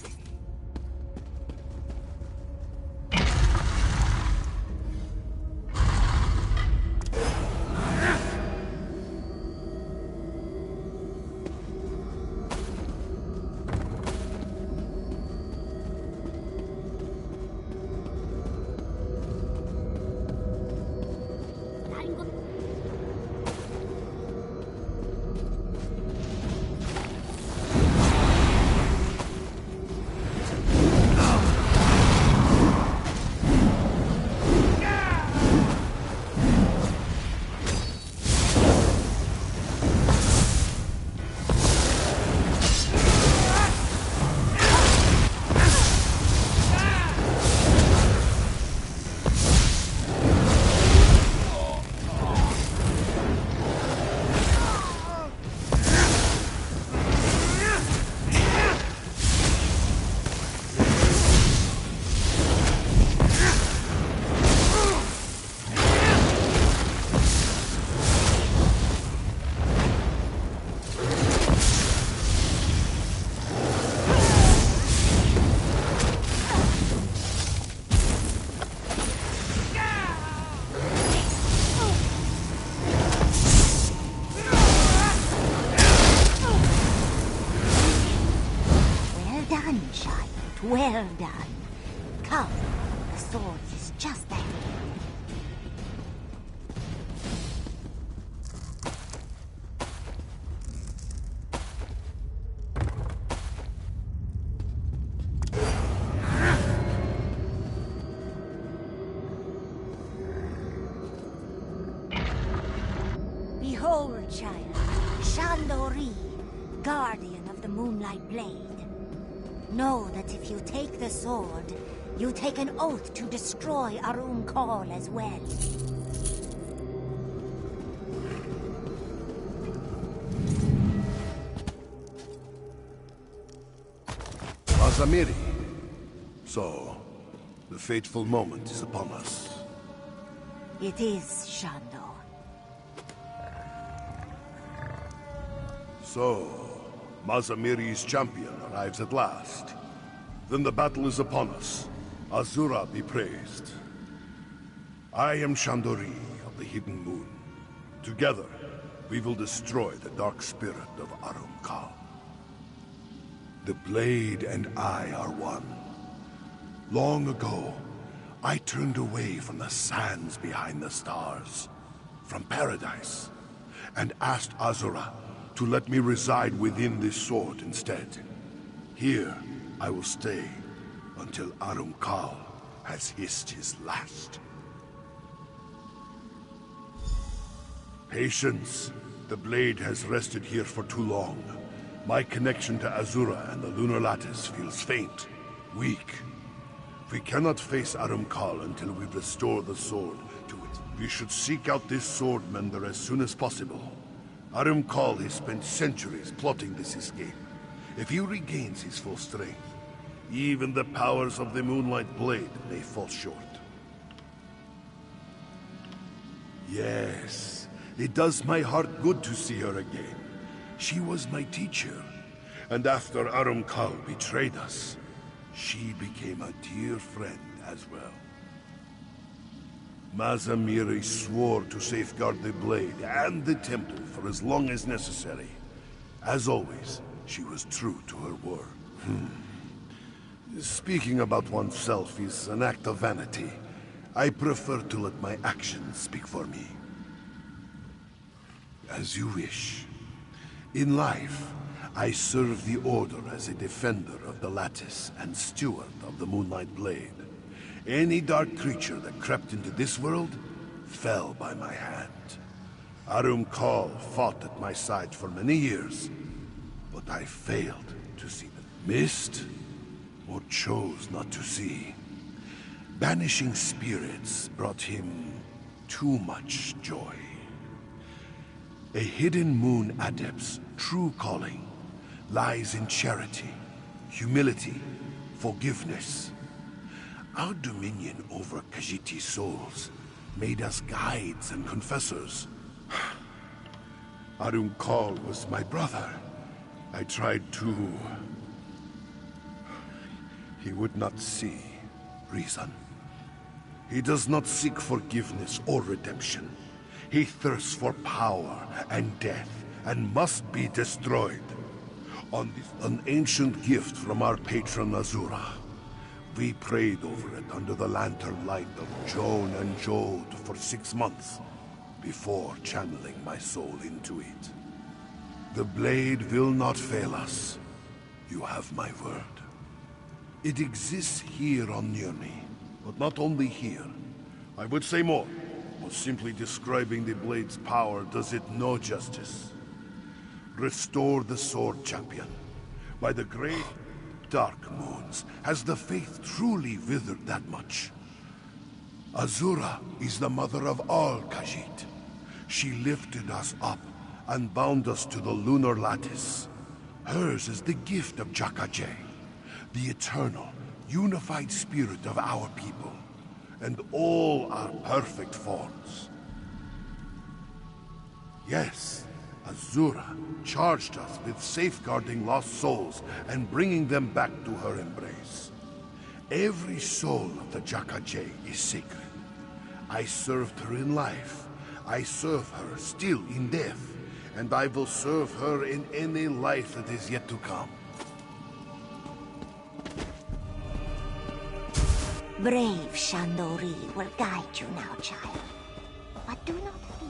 Well done. Come, the sword is just ahead. Behold, child, Shandori, guardian of the Moonlight Blade. Know that if you take the sword, you take an oath to destroy Arum Kal as well. Azamiri. So, the fateful moment is upon us. It is, Shando. So, Mazamiri's champion arrives at last. Then the battle is upon us. Azura be praised. I am Shandori of the Hidden Moon. Together, we will destroy the dark spirit of Arum Kal. The blade and I are one. Long ago, I turned away from the sands behind the stars, from paradise, and asked Azura to let me reside within this sword instead. Here, I will stay until Arum Kal has hissed his last. Patience. The blade has rested here for too long. My connection to Azura and the Lunar Lattice feels faint, weak. We cannot face Arum Kal until we restore the sword to it. We should seek out this sword mender as soon as possible. Arum Kal has spent centuries plotting this escape. If he regains his full strength, even the powers of the Moonlight Blade may fall short. Yes, it does my heart good to see her again. She was my teacher, and after Arum Kal betrayed us, she became a dear friend as well. Mazamiri swore to safeguard the blade and the temple for as long as necessary. As always, she was true to her word. Speaking about oneself is an act of vanity. I prefer to let my actions speak for me. As you wish. In life, I serve the Order as a defender of the Lattice and steward of the Moonlight Blade. Any dark creature that crept into this world fell by my hand. Arum Kal fought at my side for many years, but I failed to see them. Missed, or chose not to see. Banishing spirits brought him too much joy. A hidden moon adept's true calling lies in charity, humility, forgiveness. Our dominion over Khajiiti's souls made us guides and confessors. Arumkal was my brother. I tried to... He would not see reason. He does not seek forgiveness or redemption. He thirsts for power and death, and must be destroyed. On an ancient gift from our patron Azura. We prayed over it under the lantern light of Joan and Jode for 6 months, before channeling my soul into it. The blade will not fail us. You have my word. It exists here on Nirni, but not only here. I would say more, but simply describing the blade's power does it no justice. Restore the sword, champion. By the great dark moons, has the faith truly withered that much? Azura is the mother of all Khajiit. She lifted us up and bound us to the lunar lattice. Hers is the gift of Jakajay, the eternal, unified spirit of our people, and all our perfect forms. Yes, Azura charged us with safeguarding lost souls and bringing them back to her embrace. Every soul of the Jakajay is sacred. I served her in life. I serve her still in death, and I will serve her in any life that is yet to come. Brave Shandori will guide you now, child. But do not fear.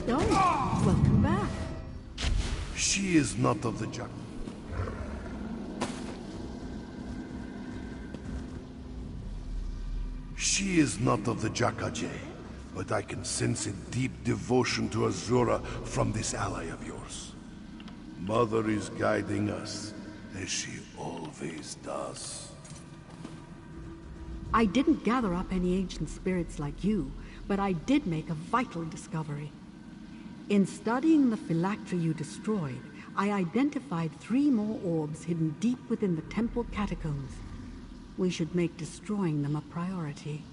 Welcome back. She is not of the Jak. She is not of the Jakajay, but I can sense a deep devotion to Azura from this ally of yours. Mother is guiding us, as she always does. I didn't gather up any ancient spirits like you, but I did make a vital discovery. In studying the phylactery you destroyed, I identified 3 more orbs hidden deep within the temple catacombs. We should make destroying them a priority.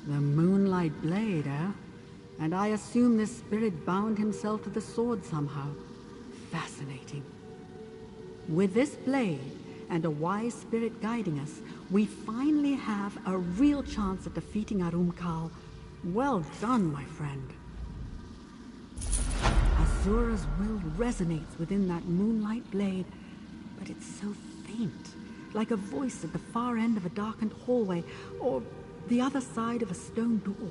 The Moonlight Blade, eh? And I assume this spirit bound himself to the sword somehow. Fascinating. With this blade, and a wise spirit guiding us, we finally have a real chance at defeating Arumkal. Well done, my friend. Azura's will resonates within that moonlight blade, but it's so faint, like a voice at the far end of a darkened hallway, or the other side of a stone door.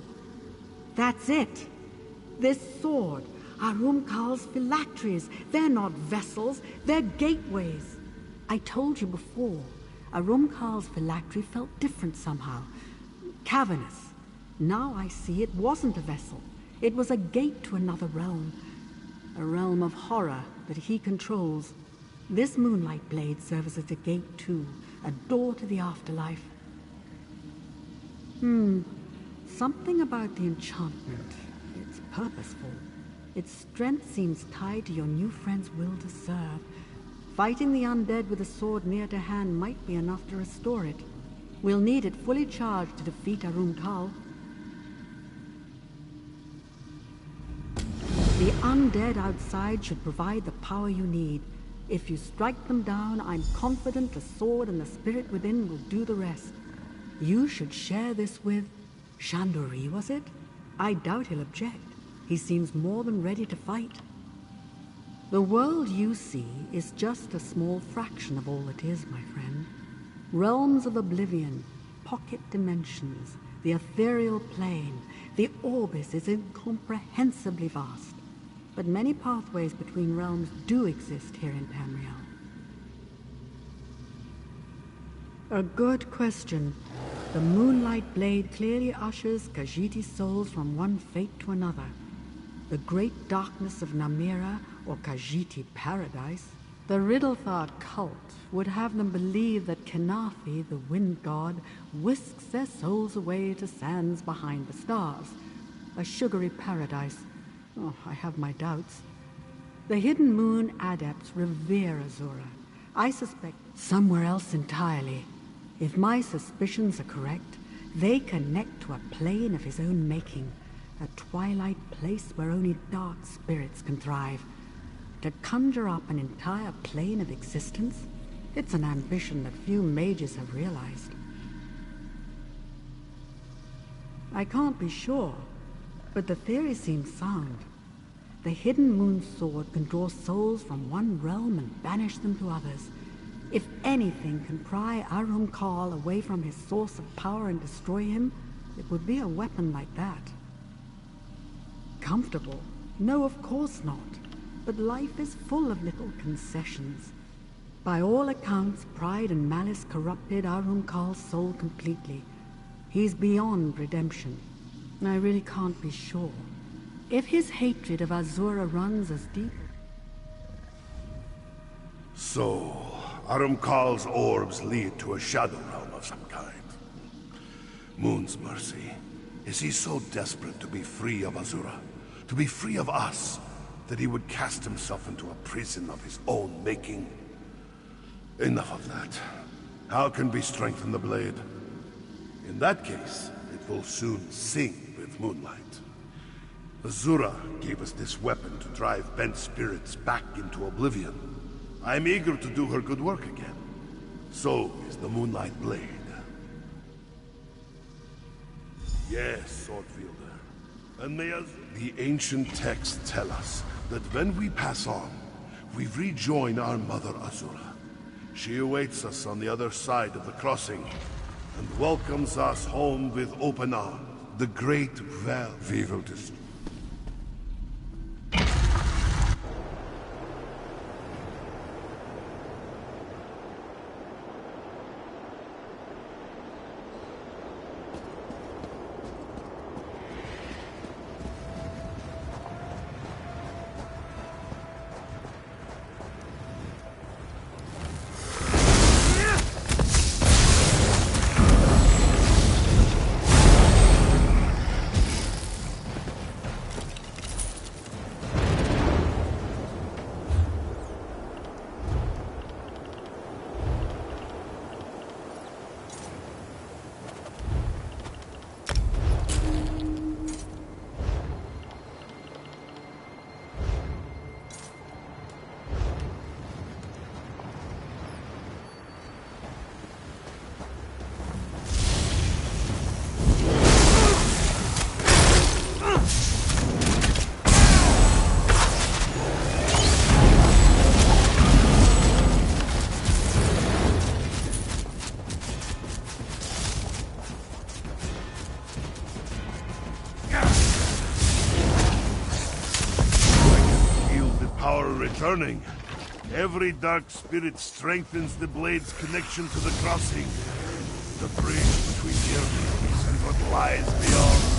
That's it! This sword, Arumkal's phylacteries, they're not vessels, they're gateways. I told you before, Arumkal's phylactery felt different somehow, cavernous. Now I see it wasn't a vessel. It was a gate to another realm. A realm of horror that he controls. This moonlight blade serves as a gate too, a door to the afterlife. Something about the enchantment. It's purposeful. Its strength seems tied to your new friend's will to serve. Fighting the undead with a sword near to hand might be enough to restore it. We'll need it fully charged to defeat Arumkal. The undead outside should provide the power you need. If you strike them down, I'm confident the sword and the spirit within will do the rest. You should share this with... Shandori, was it? I doubt he'll object. He seems more than ready to fight. The world you see is just a small fraction of all it is, my friend. Realms of oblivion, pocket dimensions, the ethereal plane, the orbis is incomprehensibly vast. but many pathways between realms do exist here in Tamriel. A good question. The Moonlight Blade clearly ushers Khajiiti's souls from one fate to another. The great darkness of Namira, or Khajiiti Paradise. The Riddlethar cult would have them believe that Kenathi, the wind god, whisks their souls away to sands behind the stars. A sugary paradise. Oh, I have my doubts. The Hidden Moon adepts revere Azura. I suspect somewhere else entirely. If my suspicions are correct, they connect to a plane of his own making, a twilight place where only dark spirits can thrive. To conjure up an entire plane of existence, it's an ambition that few mages have realized. I can't be sure, but the theory seems sound. The Hidden Moon Sword can draw souls from one realm and banish them to others. If anything can pry Arumkal away from his source of power and destroy him, it would be a weapon like that. Comfortable? No, of course not. But life is full of little concessions. By all accounts, pride and malice corrupted Arumkal's soul completely. He's beyond redemption. I really can't be sure. If his hatred of Azura runs as deep... So, Arumkal's orbs lead to a shadow realm of some kind. Moon's mercy. Is he so desperate to be free of Azura? To be free of us? That he would cast himself into a prison of his own making? Enough of that. How can we strengthen the blade? In that case, it will soon sing with moonlight. Azura gave us this weapon to drive bent spirits back into oblivion. I'm eager to do her good work again. So is the Moonlight Blade. Yes, Swordfielder. And may the ancient texts tell us that when we pass on, we rejoin our mother Azura. She awaits us on the other side of the crossing, and welcomes us home with open arms. The great we will destroy. Returning. Every dark spirit strengthens the blade's connection to the crossing. The bridge between the earthquakes and what lies beyond.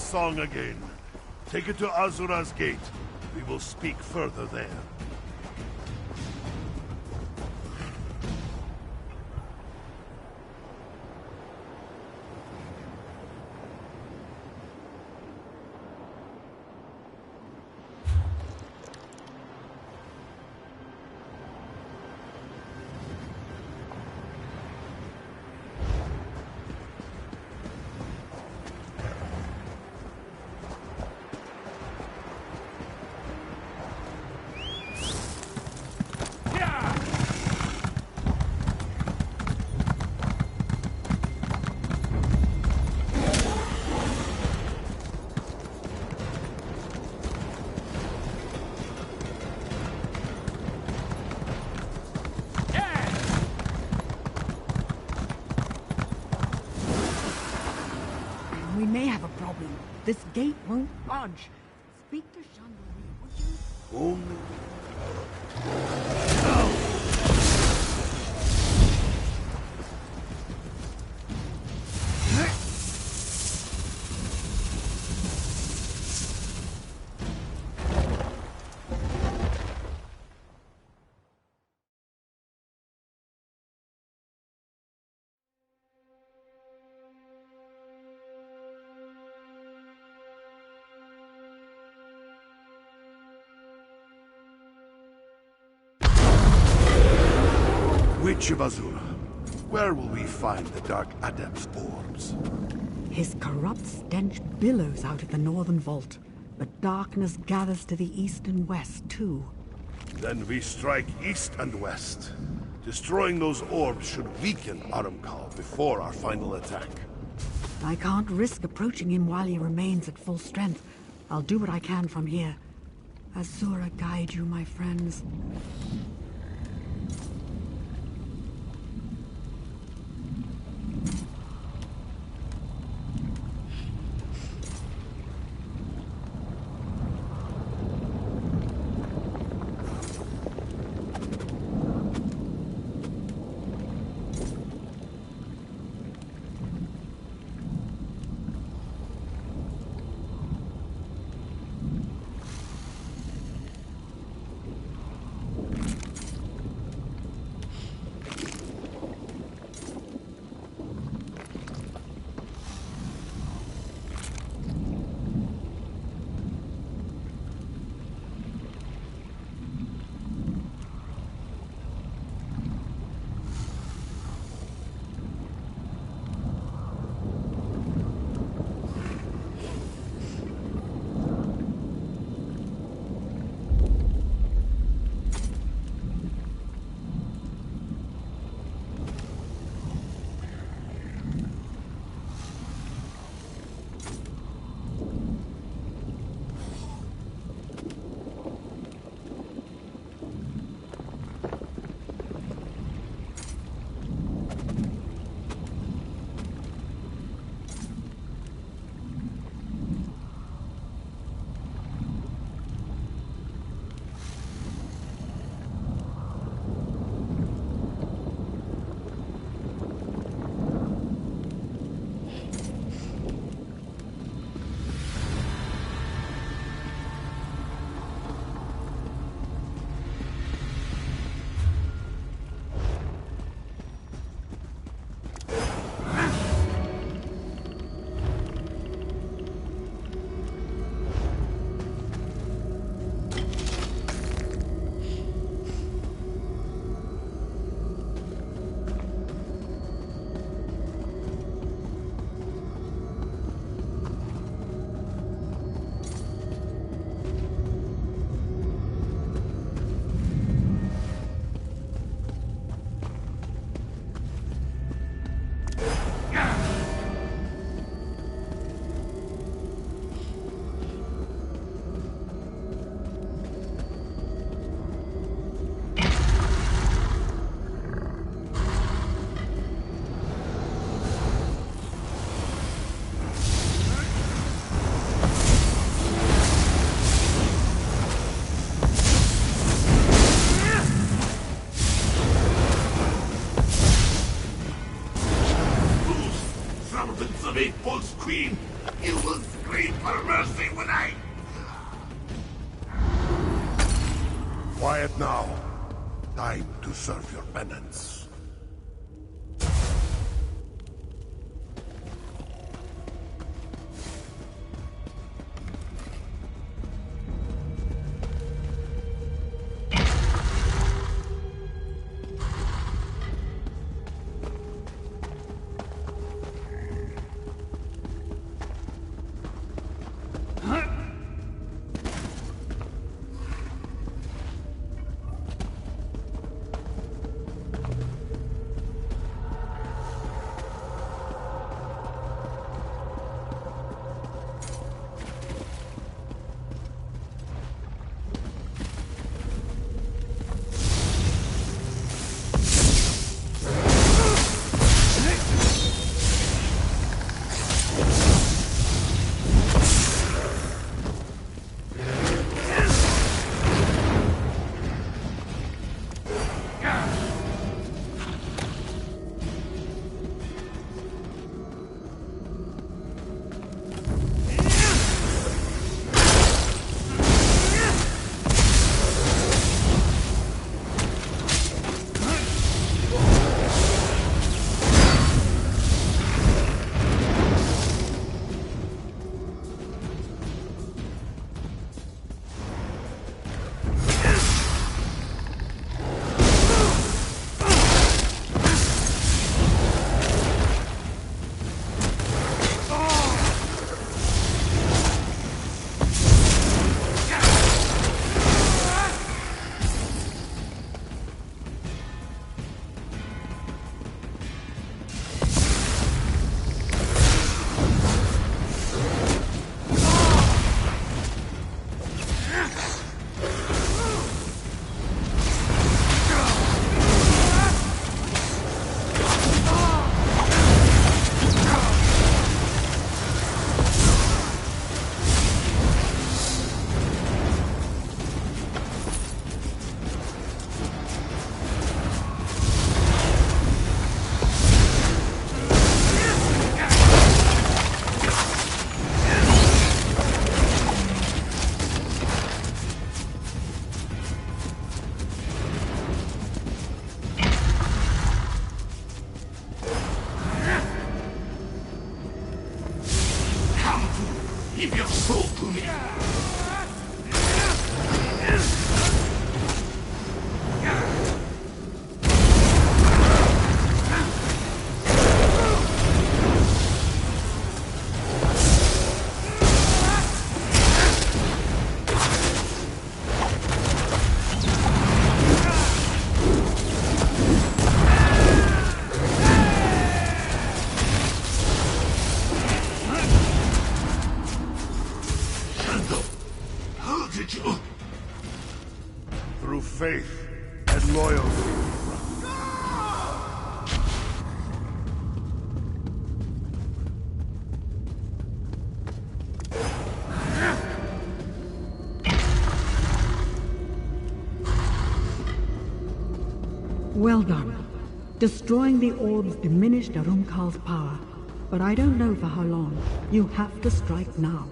song again. Take it to Azura's gate. We will speak further there. We may have a problem. This gate won't budge. Speak to Chandelier, would you? Only... Witch of Azura, where will we find the Dark Adept's orbs? His corrupt stench billows out of the northern vault, but darkness gathers to the east and west, too. Then we strike east and west. Destroying those orbs should weaken Aramkal before our final attack. I can't risk approaching him while he remains at full strength. I'll do what I can from here. Azura guide you, my friends. quiet now. Time to serve your penance. Give your soul to me! Through faith and loyalty. Well done. Destroying the orbs diminished Arumkal's power, but I don't know for how long. You have to strike now.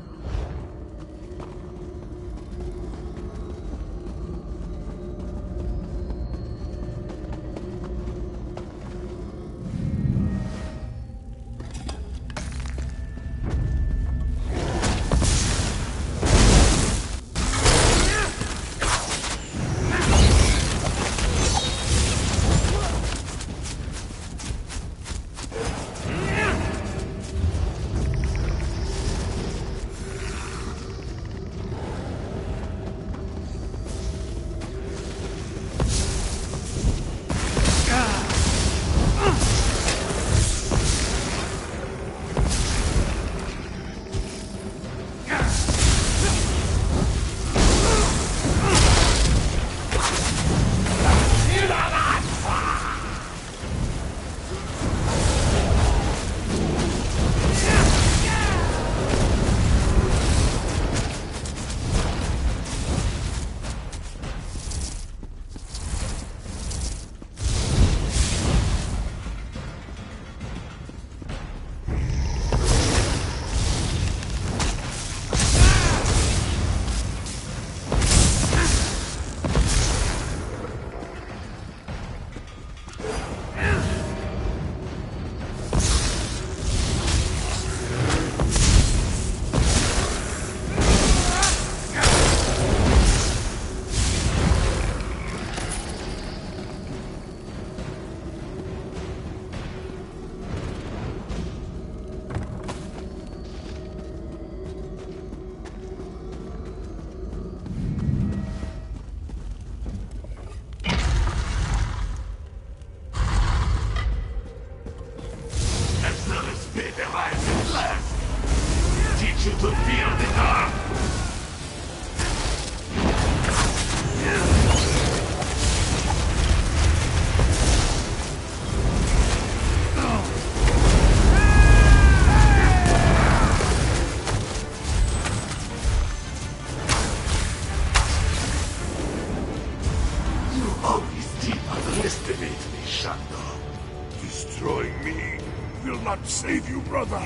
cannot save you, brother.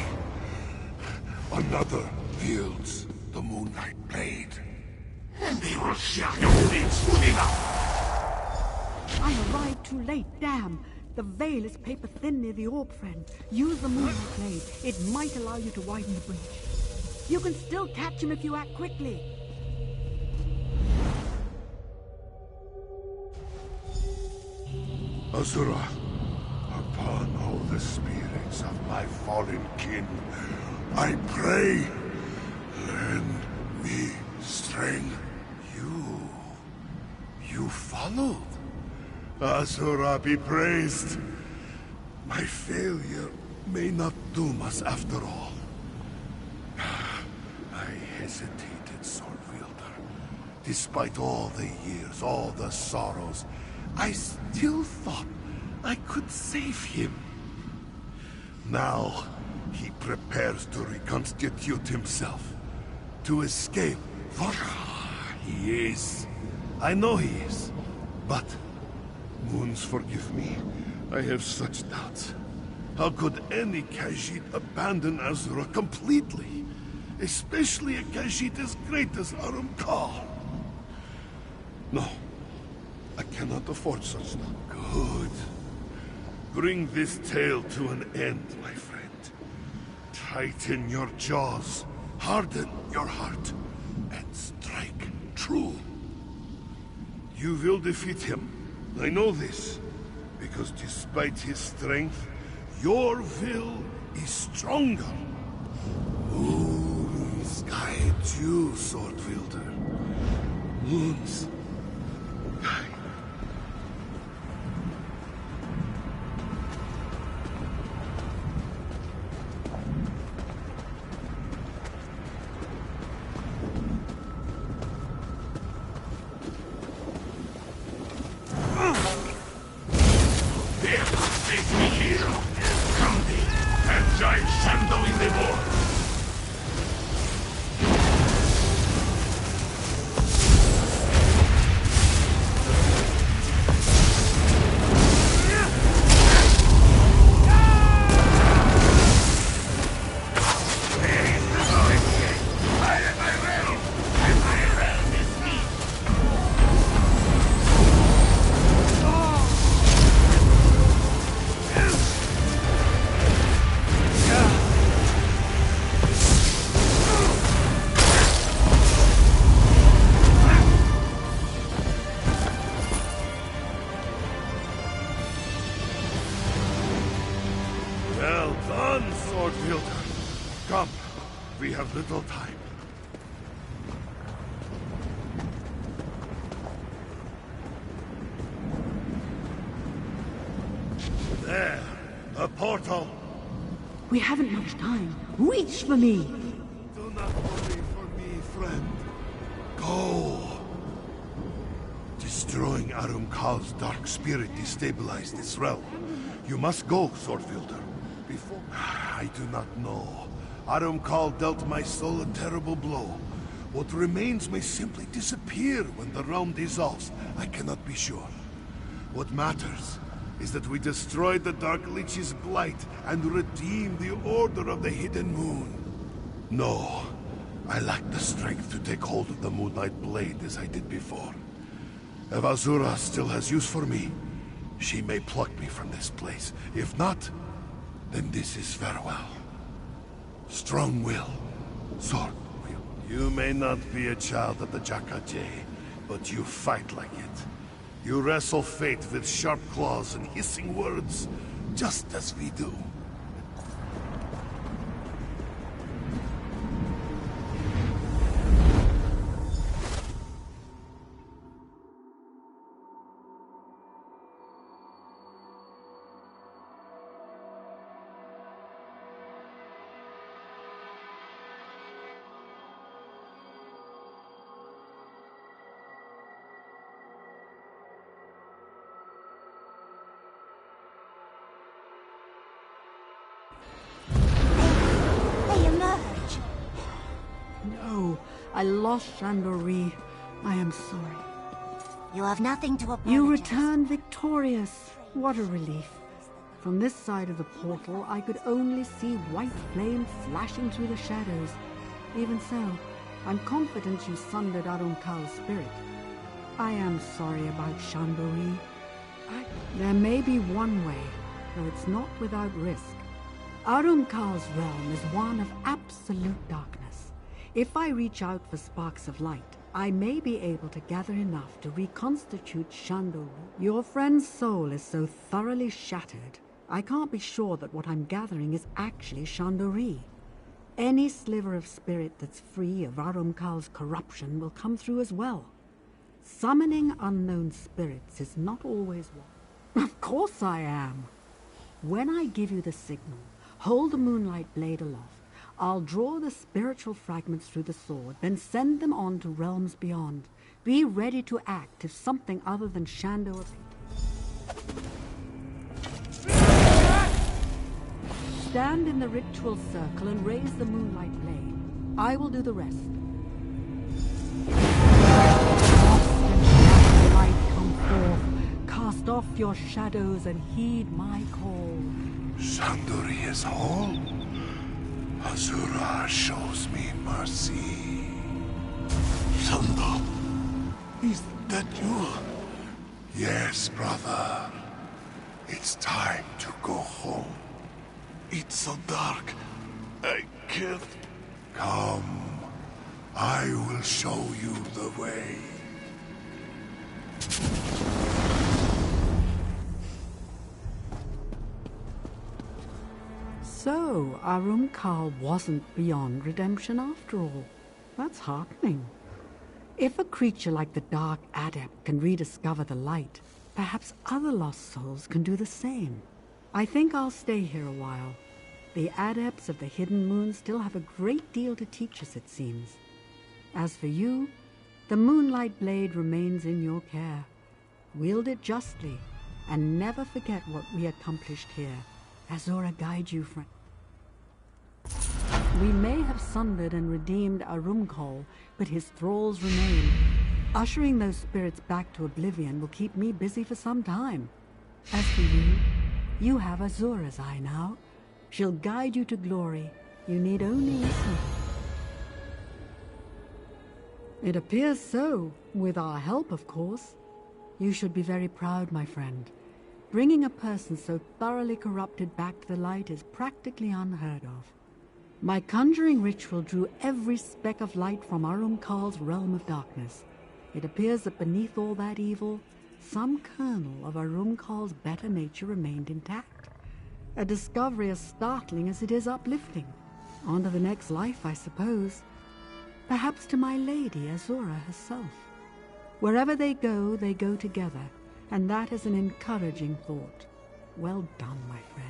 Another wields the Moonlight Blade. And they will share your fate soon enough. I arrived too late, damn. The veil is paper thin near the orb, friend. Use the Moonlight Blade. It might allow you to widen the bridge. You can still catch him if you act quickly. Azura, upon all the spirits of my fallen kin, I pray, lend me strength. You followed? Azura be praised. My failure may not doom us after all. I hesitated, Sword Wielder. Despite all the years, all the sorrows, I still thought I could save him. Now, he prepares to reconstitute himself, to escape. For he is. I know he is. But, Moons, forgive me. I have such doubts. How could any Khajiit abandon Azura completely? Especially a Khajiit as great as Arumkal. No. I cannot afford such stuff. Good. Bring this tale to an end, my friend. Tighten your jaws, harden your heart, and strike true. You will defeat him. I know this, because despite his strength, your will is stronger. Moons guide you, Sword Wielder. Moons guide. Well done, Sword Wielder. Come, we have little time. There, a portal. We haven't much time. Reach for me. Do not worry for me, friend. Go. Destroying Arumkal's dark spirit destabilized this realm. You must go, Sword Wielder. Before... I do not know. Arumkal dealt my soul a terrible blow. What remains may simply disappear when the realm dissolves. I cannot be sure. What matters is that we destroy the Dark Lich's blight and redeem the Order of the Hidden Moon. No, I lack the strength to take hold of the Moonlight Blade as I did before. If Azura still has use for me, she may pluck me from this place. If not, then this is farewell. Strong will, sword will. You may not be a child of the Jakaje, but you fight like it. You wrestle fate with sharp claws and hissing words, just as we do. No, I lost Chandori. I am sorry. You have nothing to apologize. You returned victorious. What a relief. From this side of the portal, I could only see white flame flashing through the shadows. Even so, I'm confident you sundered Arunkal's spirit. I am sorry about Shandori. There may be one way, though it's not without risk. Arunkal's realm is one of absolute darkness. If I reach out for sparks of light, I may be able to gather enough to reconstitute Shandori. Your friend's soul is so thoroughly shattered, I can't be sure that what I'm gathering is actually Shandori. Any sliver of spirit that's free of Arunkal's corruption will come through as well. Summoning unknown spirits is not always one. Of course I am. When I give you the signal, hold the moonlight blade aloft. I'll draw the spiritual fragments through the sword, then send them on to realms beyond. Be ready to act if something other than Shando appears. Stand in the ritual circle and raise the moonlight blade. I will do the rest. Light come forth. Cast off your shadows and heed my call. Shandori is whole. Azura shows me mercy. Shando, is that you? Yes, brother. It's time to go home. It's so dark. I can't... Come. I will show you the way. So, Arunkal wasn't beyond redemption after all. That's heartening. If a creature like the Dark Adept can rediscover the light, perhaps other lost souls can do the same. I think I'll stay here a while. The Adepts of the Hidden Moon still have a great deal to teach us, it seems. As for you, the Moonlight Blade remains in your care. Wield it justly, and never forget what we accomplished here. Azura guide you, friend. We may have sundered and redeemed Arumkal, but his thralls remain. Ushering those spirits back to oblivion will keep me busy for some time. As for you, you have Azura's eye now. She'll guide you to glory. You need only listen. It appears so, with our help, of course. You should be very proud, my friend. Bringing a person so thoroughly corrupted back to the light is practically unheard of. My conjuring ritual drew every speck of light from Arunkal's realm of darkness. It appears that beneath all that evil, some kernel of Arunkal's better nature remained intact. A discovery as startling as it is uplifting. On to the next life, I suppose. Perhaps to my lady, Azura herself. Wherever they go together. And that is an encouraging thought. Well done, my friend.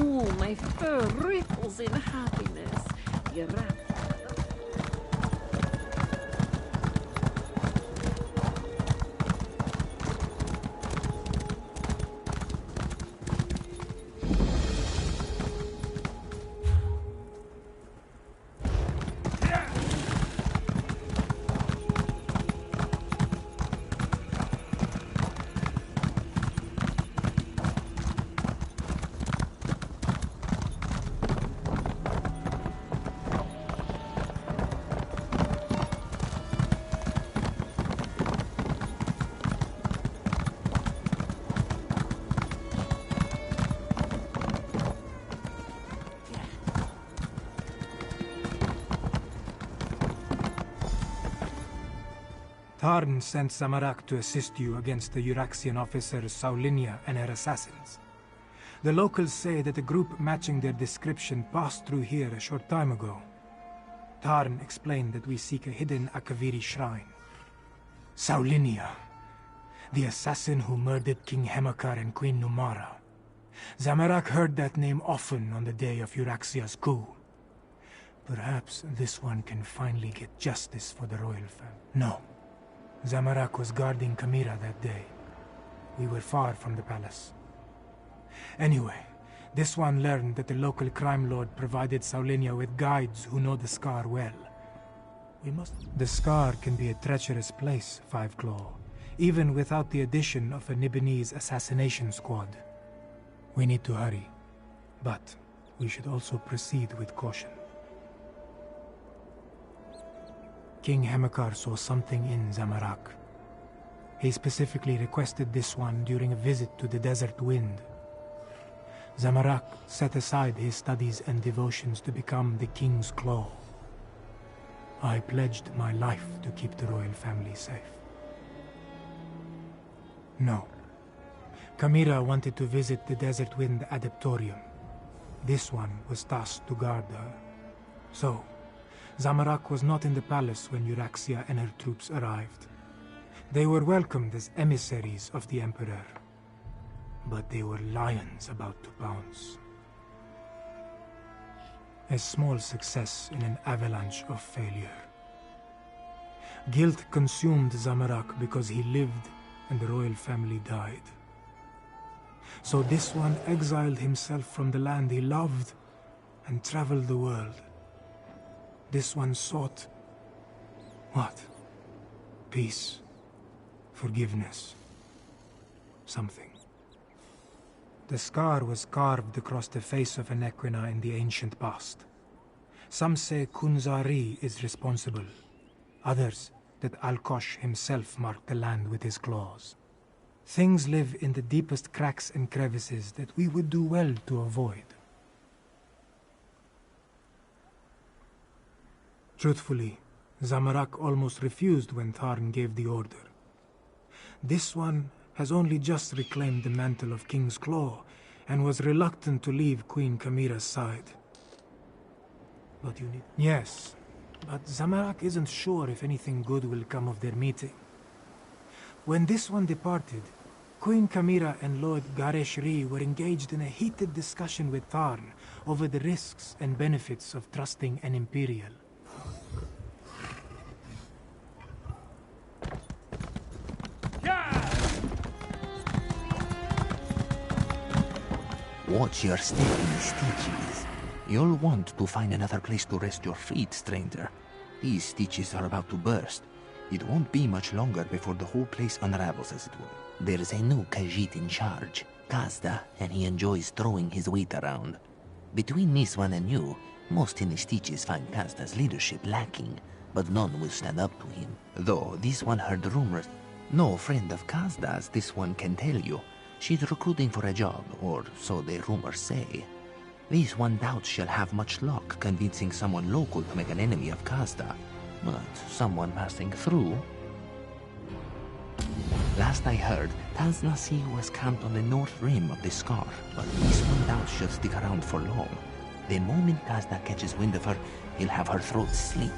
Ooh, my fur ripples in happiness. You wrap. Tarn sent Zamorak to assist you against the Uraxian officers Saulinia and her assassins. The locals say that a group matching their description passed through here a short time ago. Tarn explained that we seek a hidden Akaviri shrine. Saulinia, the assassin who murdered King Hemakar and Queen Numara. Zamorak heard that name often on the day of Uraxia's coup. Perhaps this one can finally get justice for the royal family. No. Zamorak was guarding Kamira that day. We were far from the palace. Anyway, this one learned that the local crime lord provided Saulinia with guides who know the Scar well. The Scar can be a treacherous place, Five Claw, even without the addition of a Nibonese assassination squad. We need to hurry, but we should also proceed with caution. King Hemakar saw something in Zamorak. He specifically requested this one during a visit to the Desert Wind. Zamorak set aside his studies and devotions to become the King's Claw. I pledged my life to keep the royal family safe. No. Kamira wanted to visit the Desert Wind Adeptorium. This one was tasked to guard her. So, Zamorak was not in the palace when Uraxia and her troops arrived. They were welcomed as emissaries of the Emperor, but they were lions about to pounce. A small success in an avalanche of failure. Guilt consumed Zamorak because he lived and the royal family died. So this one exiled himself from the land he loved and traveled the world. This one sought... what? Peace. Forgiveness. Something. The scar was carved across the face of an Equina in the ancient past. Some say Kunzari is responsible. Others, that Alkosh himself marked the land with his claws. Things live in the deepest cracks and crevices that we would do well to avoid. Truthfully, Zamorak almost refused when Tharn gave the order. This one has only just reclaimed the mantle of King's Claw and was reluctant to leave Queen Kamira's side. But you need... Yes, but Zamorak isn't sure if anything good will come of their meeting. When this one departed, Queen Kamira and Lord Gareshri were engaged in a heated discussion with Tharn over the risks and benefits of trusting an Imperial. Watch your step in the stitches. You'll want to find another place to rest your feet, stranger. These stitches are about to burst. It won't be much longer before the whole place unravels, as it were. There's a new Khajiit in charge, Kazda, and he enjoys throwing his weight around. Between this one and you, most in the stitches find Kazda's leadership lacking, but none will stand up to him. Though this one heard rumors. No friend of Kazda's, this one can tell you. She's recruiting for a job, or so the rumors say. This one doubts she'll have much luck convincing someone local to make an enemy of Kazda, but someone passing through. Last I heard, Taznasi was camped on the north rim of the Scar, but this one doubts she'll stick around for long. The moment Kazda catches wind of her, he'll have her throat slit.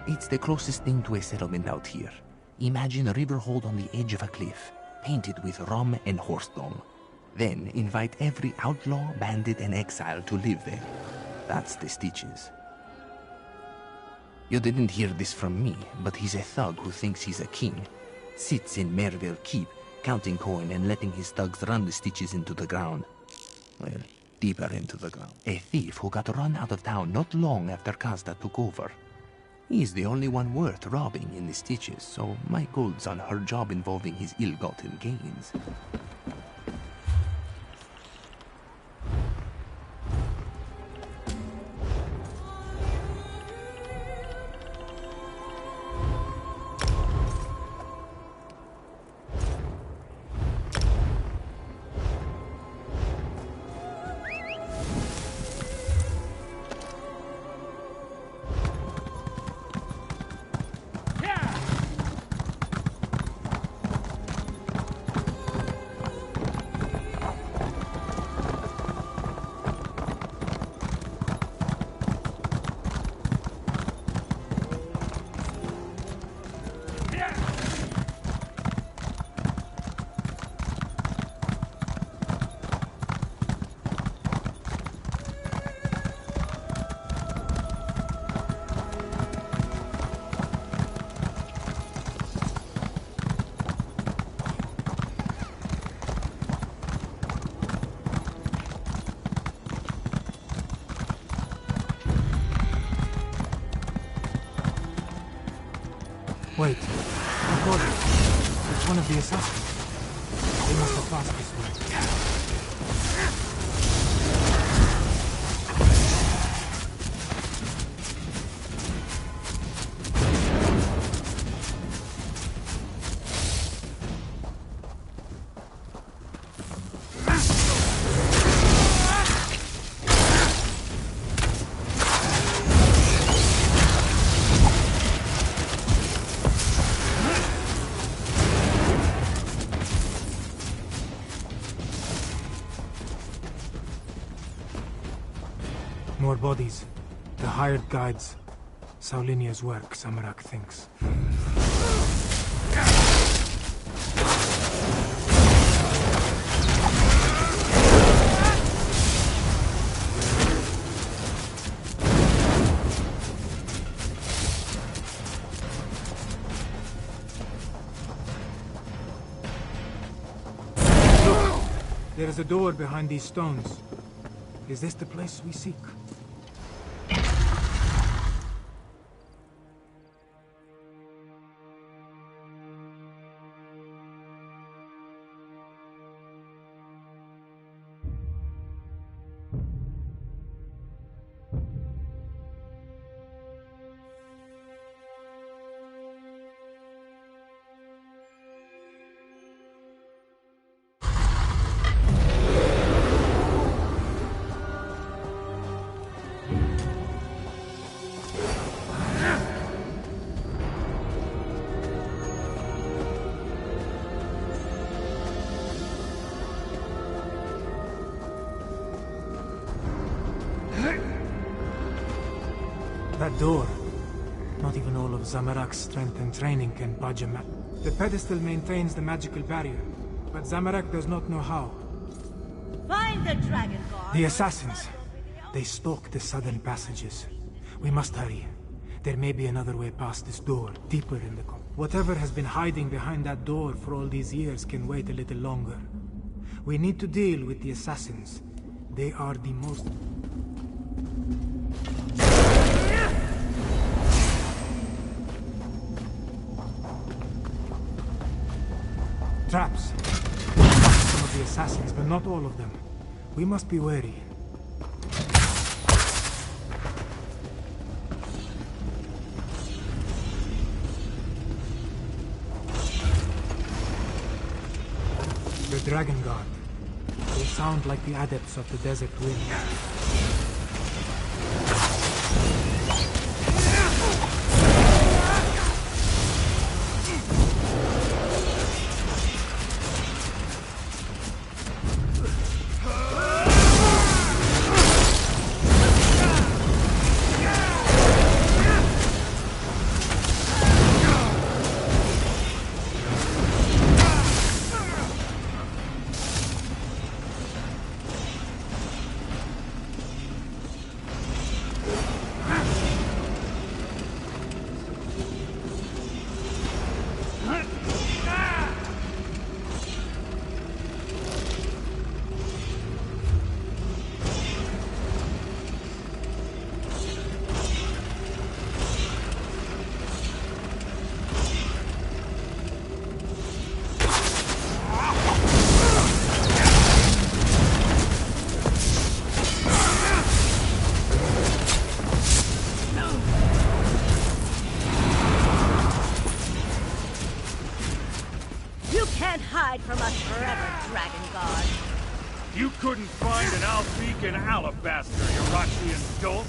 It's the closest thing to a settlement out here. Imagine a river hold on the edge of a cliff, painted with rum and horse dung. Then invite every outlaw, bandit, and exile to live there. That's the Stitches. You didn't hear this from me, but he's a thug who thinks he's a king. Sits in Merville Keep, counting coin and letting his thugs run the Stitches into the ground. Well, deeper into the ground. A thief who got run out of town not long after Kazda took over. He's the only one worth robbing in the Stitches, so my gold's on her job involving his ill-gotten gains. Wait, I got it. It's one of the assassins. They must have passed this way. More bodies. The hired guides. Saulinia's work, Samarak thinks. Look! There is a door behind these stones. Is this the place we seek? That door. Not even all of Zamarak's strength and training can budge a map. The pedestal maintains the magical barrier, but Zamarak does not know how. Find the dragon guard. The assassins. They stalk the southern passages. We must hurry. There may be another way past this door, deeper in the Whatever has been hiding behind that door for all these years can wait a little longer. We need to deal with the assassins. They are the most... Traps. Some of the assassins, but not all of them. We must be wary. The Dragon Guard. They sound like the adepts of the Desert Wind. can't hide from us forever, Dragon Guard. You couldn't find an Albeak in Alabaster, Uraxian dolt.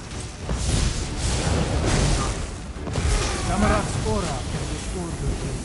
Samarak's aura can restore the king.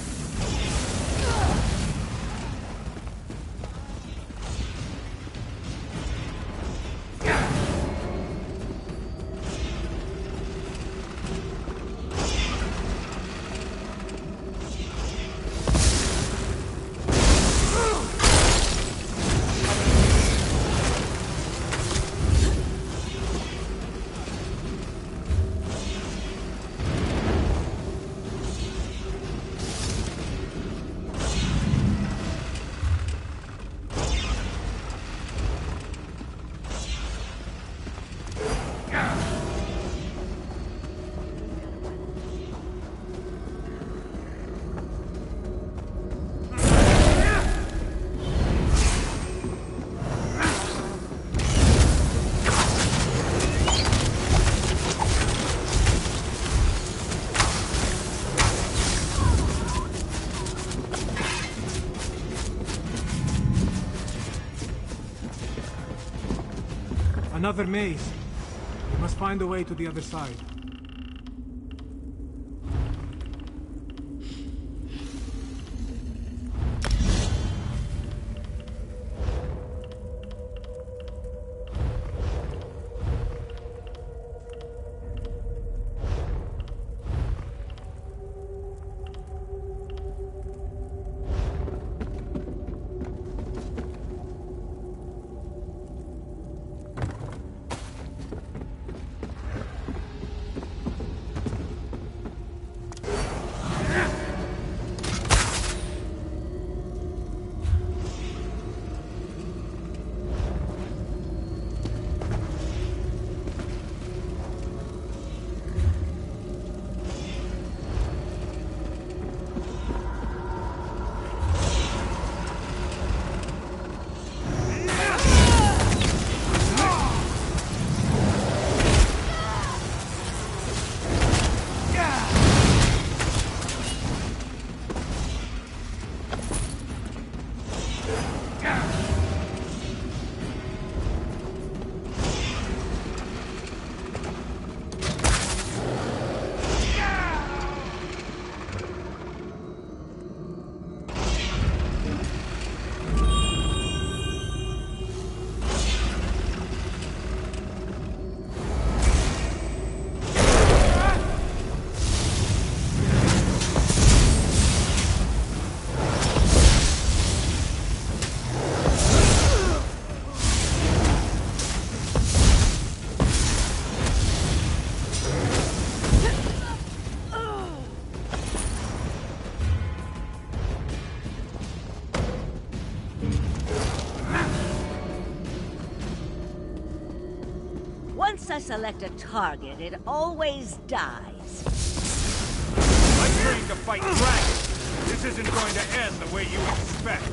Another maze. We must find a way to the other side. Once I select a target, it always dies. I'm trained to fight dragons. This isn't going to end the way you expect.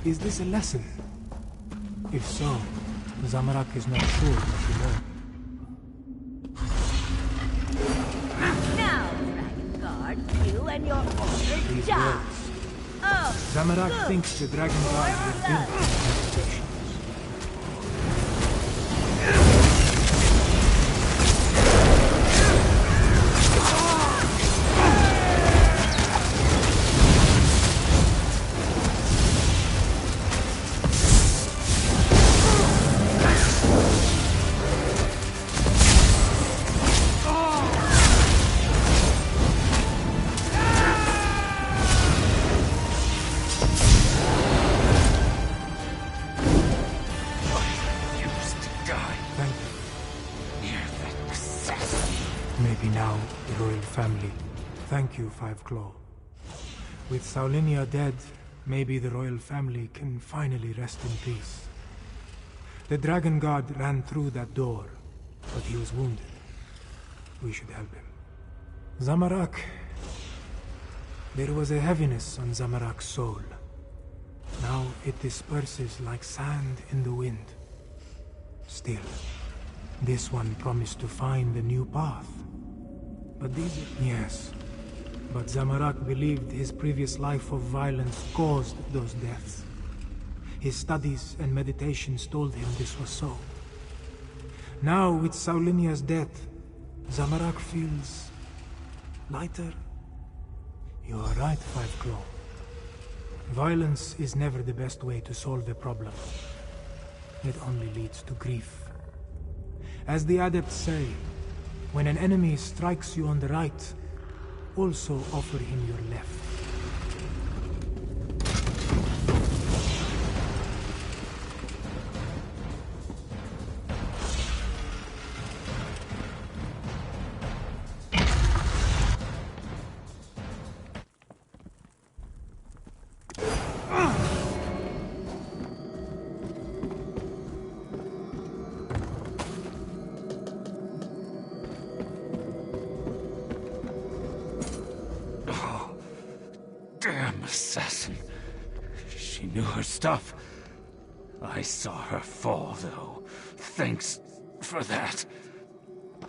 Is this a lesson? If so, Zamorak is not sure what to learn. Now, Dragon Guard, you and your order These die. words. Oh, Zamorak good. thinks the Dragon Guard were built for competition. Maybe now, the royal family. Thank you, Five Claw. With Saulinia dead, maybe the royal family can finally rest in peace. The Dragon Guard ran through that door, but he was wounded. We should help him. Zamorak. There was a heaviness on Zamorak's soul. Now it disperses like sand in the wind. Still, this one promised to find a new path. But these... Yes. But Zamorak believed his previous life of violence caused those deaths. His studies and meditations told him this was so. Now, with Saulinia's death, Zamorak feels... lighter. You are right, Five Claw. Violence is never the best way to solve a problem. It only leads to grief. As the adepts say, when an enemy strikes you on the right, also offer him your left. Assassin. She knew her stuff. I saw her fall, though. Thanks for that.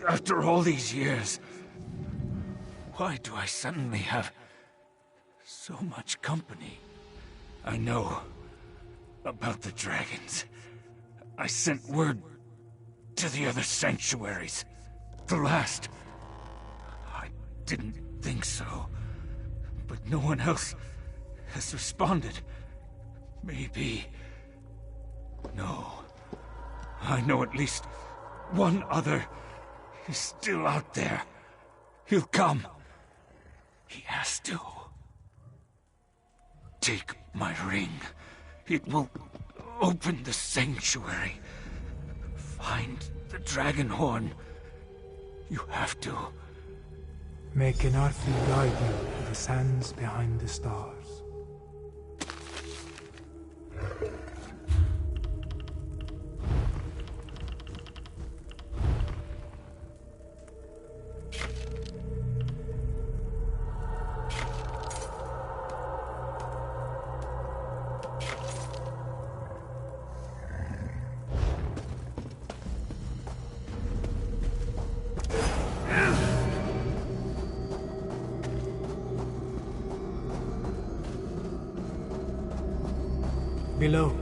After all these years, why do I suddenly have so much company? I know about the dragons. I sent word to the other sanctuaries. The last. I didn't think so. But no one else has responded. Maybe... No. I know at least one other is still out there. He'll come. He has to. Take my ring. It will open the sanctuary. Find the dragon horn. You have to. May Kenarthi guide you to the sands behind the stars. Below.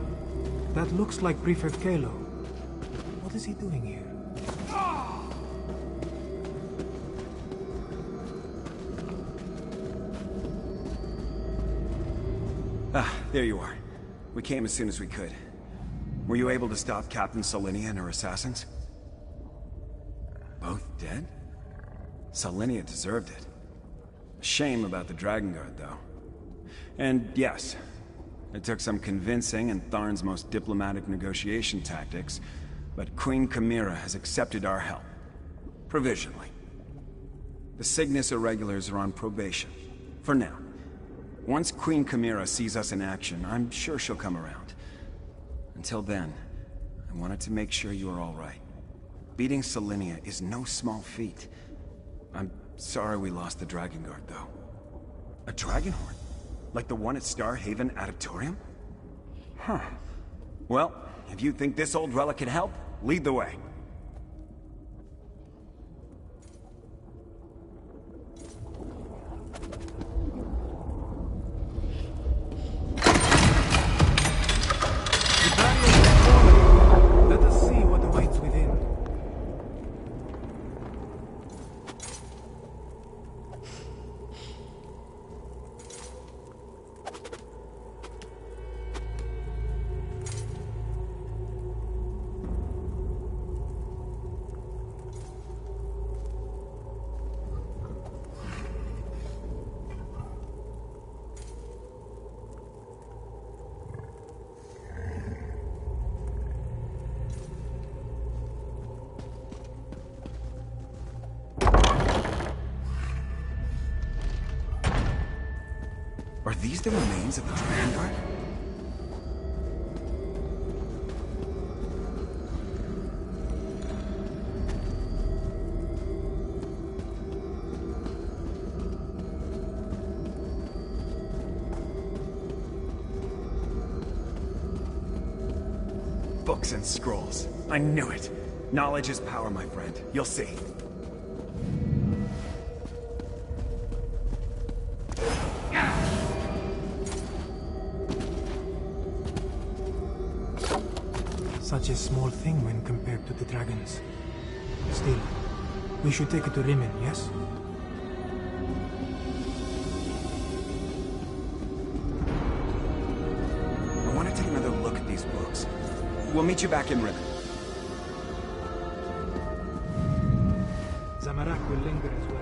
That looks like Prefect Kalo. What is he doing here? Ah, there you are. We came as soon as we could. Were you able to stop Captain Saulinia and her assassins? Both dead? Saulinia deserved it. Shame about the Dragon Guard, though. And yes, it took some convincing and Tharn's most diplomatic negotiation tactics, but Queen Chimera has accepted our help. Provisionally. The Cygnus Irregulars are on probation. For now. Once Queen Chimera sees us in action, I'm sure she'll come around. Until then, I wanted to make sure you are all right. Beating Saulinia is no small feat. I'm sorry we lost the Dragon Guard, though. A Dragon Horn? Like the one at Star Haven Auditorium? Huh. Well, if you think this old relic can help, lead the way. Let us see what awaits within. Are these the remains of the Dragon Guard? Books and scrolls. I knew it. Knowledge is power, my friend. You'll see. Such a small thing when compared to the dragons. Still, we should take it to Rimmon, yes? I want to take another look at these books. We'll meet you back in Rimmon. Zamorak will linger as well.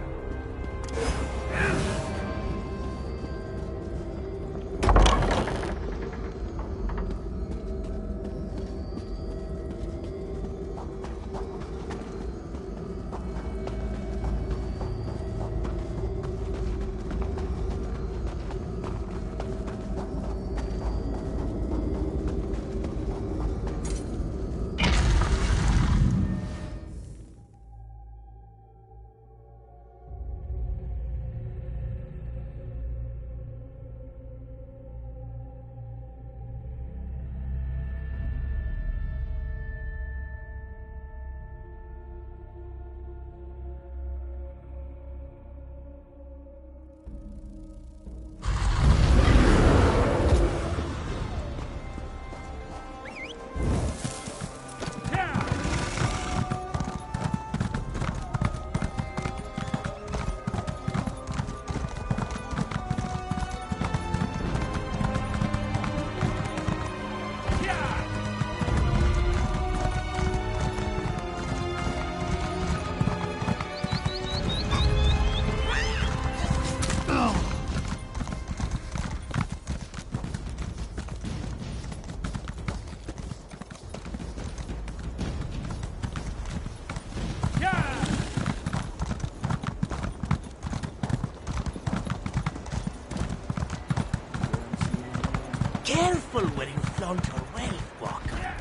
Careful where you flaunt your wealth, Walker.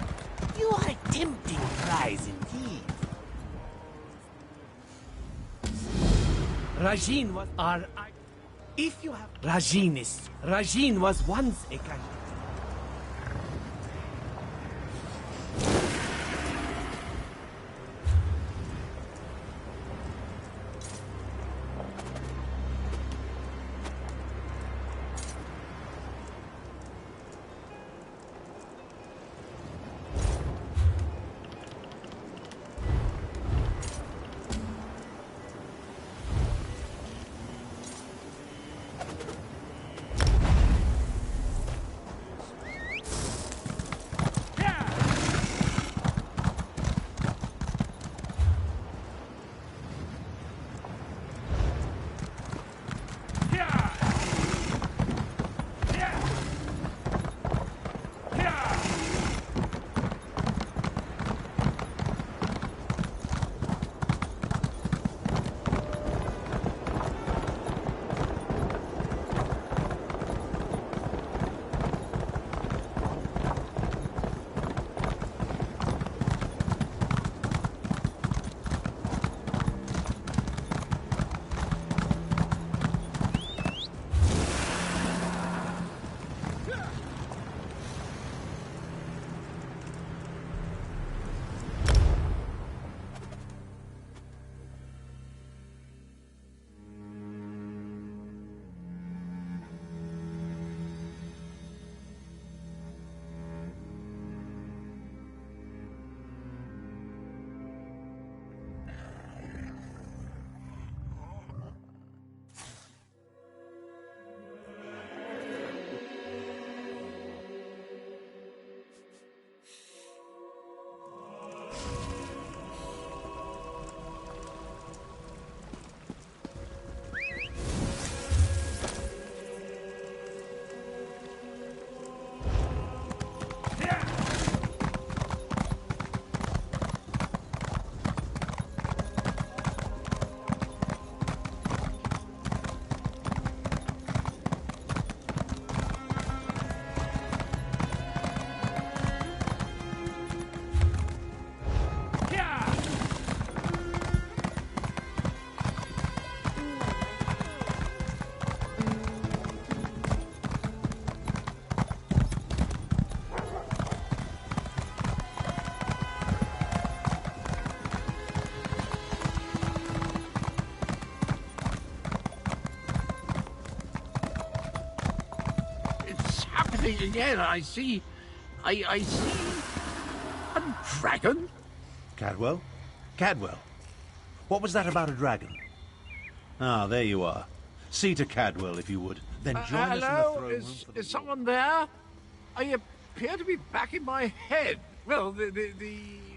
You are a tempting prize indeed. Rajin was our... If you have... Rajin was once a kind... Again, I see a dragon? Cadwell? Cadwell? What was that about a dragon? Ah, there you are. See to Cadwell, if you would. Then join us in the hello? throne room for the Is someone there? I appear to be back in my head. Well,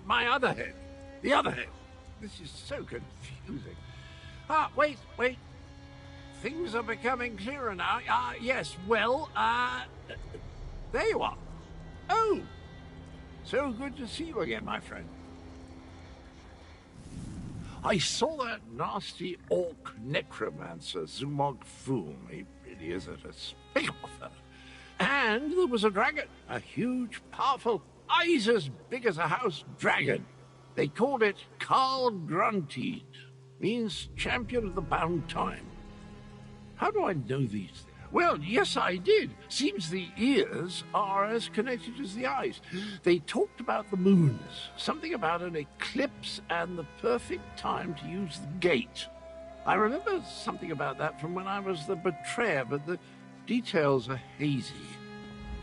my other head. The other head. This is so confusing. Wait. Things are becoming clearer now. Yes, well, there you are. Oh, so good to see you again, my friend. I saw that nasty orc necromancer, Zumog Foom. He really is a despicable fellow. And there was a dragon, a huge, powerful, eyes as big as a house dragon. They called it Carl Grunted, means champion of the bound time. How do I know these things? Well, yes, I did. Seems the ears are as connected as the eyes. They talked about the moons, something about an eclipse and the perfect time to use the gate. I remember something about that from when I was the betrayer, but the details are hazy.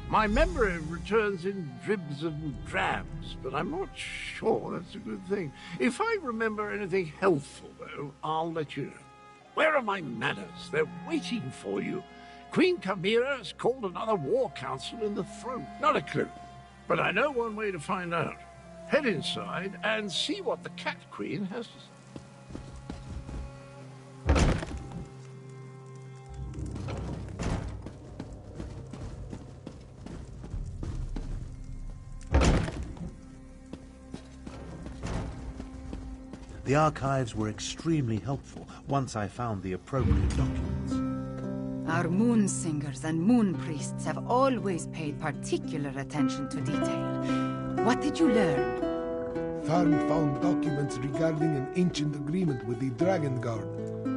My memory returns in dribs and drabs, but I'm not sure that's a good thing. If I remember anything helpful, though, I'll let you know. Where are my manners? They're waiting for you. Queen Chimera has called another war council in the throne. Not a clue, but I know one way to find out. Head inside and see what the Cat Queen has to say. The archives were extremely helpful once I found the appropriate documents. Our moon singers and moon priests have always paid particular attention to detail. What did you learn? Tharn found documents regarding an ancient agreement with the Dragon Guard.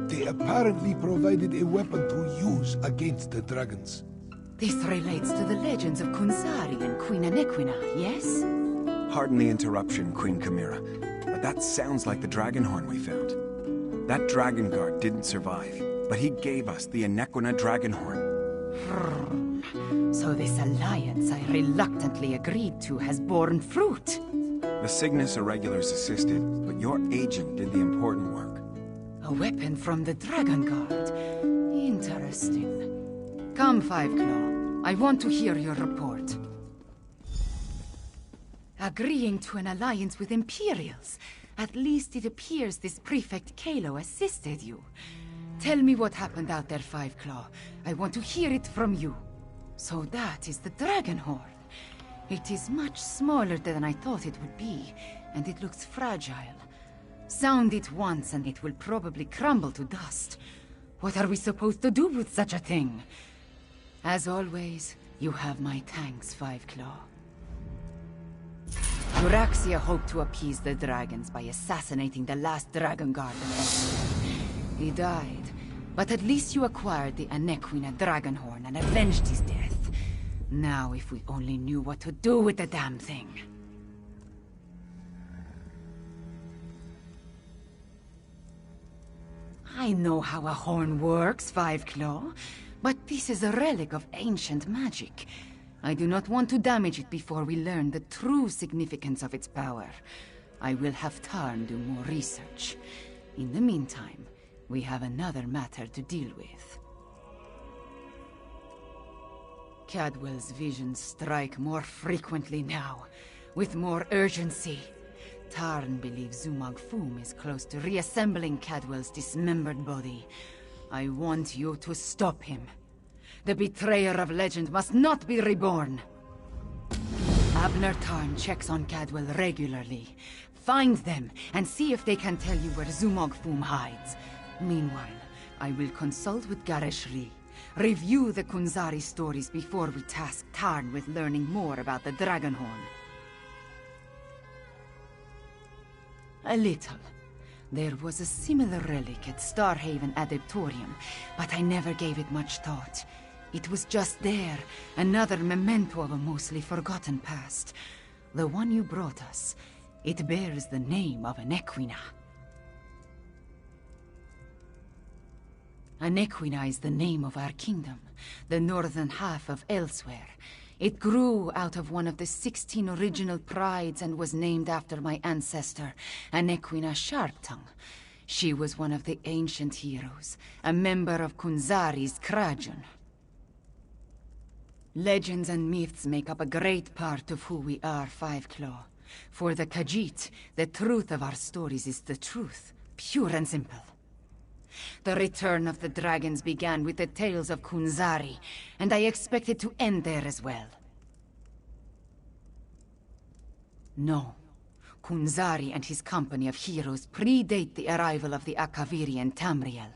They apparently provided a weapon to use against the dragons. This relates to the legends of Kunzari and Queen Anequina, yes? Pardon the interruption, Queen Chimera, but that sounds like the dragon horn we found. That dragon guard didn't survive, but he gave us the Anequina dragon horn. So this alliance I reluctantly agreed to has borne fruit. The Cygnus Irregulars assisted, but your agent did the important work. A weapon from the Dragon Guard. Interesting. Come, Fiveclaw. I want to hear your report. Agreeing to an alliance with Imperials. At least it appears this Prefect Kalo assisted you. Tell me what happened out there, Fiveclaw. I want to hear it from you. So that is the Dragon Horn. It is much smaller than I thought it would be, and it looks fragile. Sound it once and it will probably crumble to dust. What are we supposed to do with such a thing? As always, you have my thanks, Fiveclaw. Euraxia hoped to appease the dragons by assassinating the last Dragon Guard of Elsweyr. He died, but at least you acquired the Anequina Dragonhorn and avenged his death. Now if we only knew what to do with the damn thing. I know how a horn works, Fiveclaw, but this is a relic of ancient magic. I do not want to damage it before we learn the true significance of its power. I will have Tarn do more research. In the meantime, we have another matter to deal with. Cadwell's visions strike more frequently now, with more urgency. Tarn believes Zumog Foom is close to reassembling Cadwell's dismembered body. I want you to stop him. The betrayer of legend must not be reborn. Abner Tarn checks on Cadwell regularly. Find them and see if they can tell you where Zumog Foom hides. Meanwhile, I will consult with Gareshri. Review the Kunzari stories before we task Tarn with learning more about the Dragonhorn. A little. There was a similar relic at Starhaven Adeptorium, but I never gave it much thought. It was just there, another memento of a mostly forgotten past. The one you brought us, it bears the name of Anequina. Anequina is the name of our kingdom, the northern half of Elsweyr. It grew out of one of the 16 original prides and was named after my ancestor, Anequina Sharptongue. She was one of the ancient heroes, a member of Kunzari's Krajon. Legends and myths make up a great part of who we are, Five Claw. For the Khajiit, the truth of our stories is the truth, pure and simple. The return of the dragons began with the tales of Kunzari, and I expect it to end there as well. No. Kunzari and his company of heroes predate the arrival of the Akaviri and Tamriel.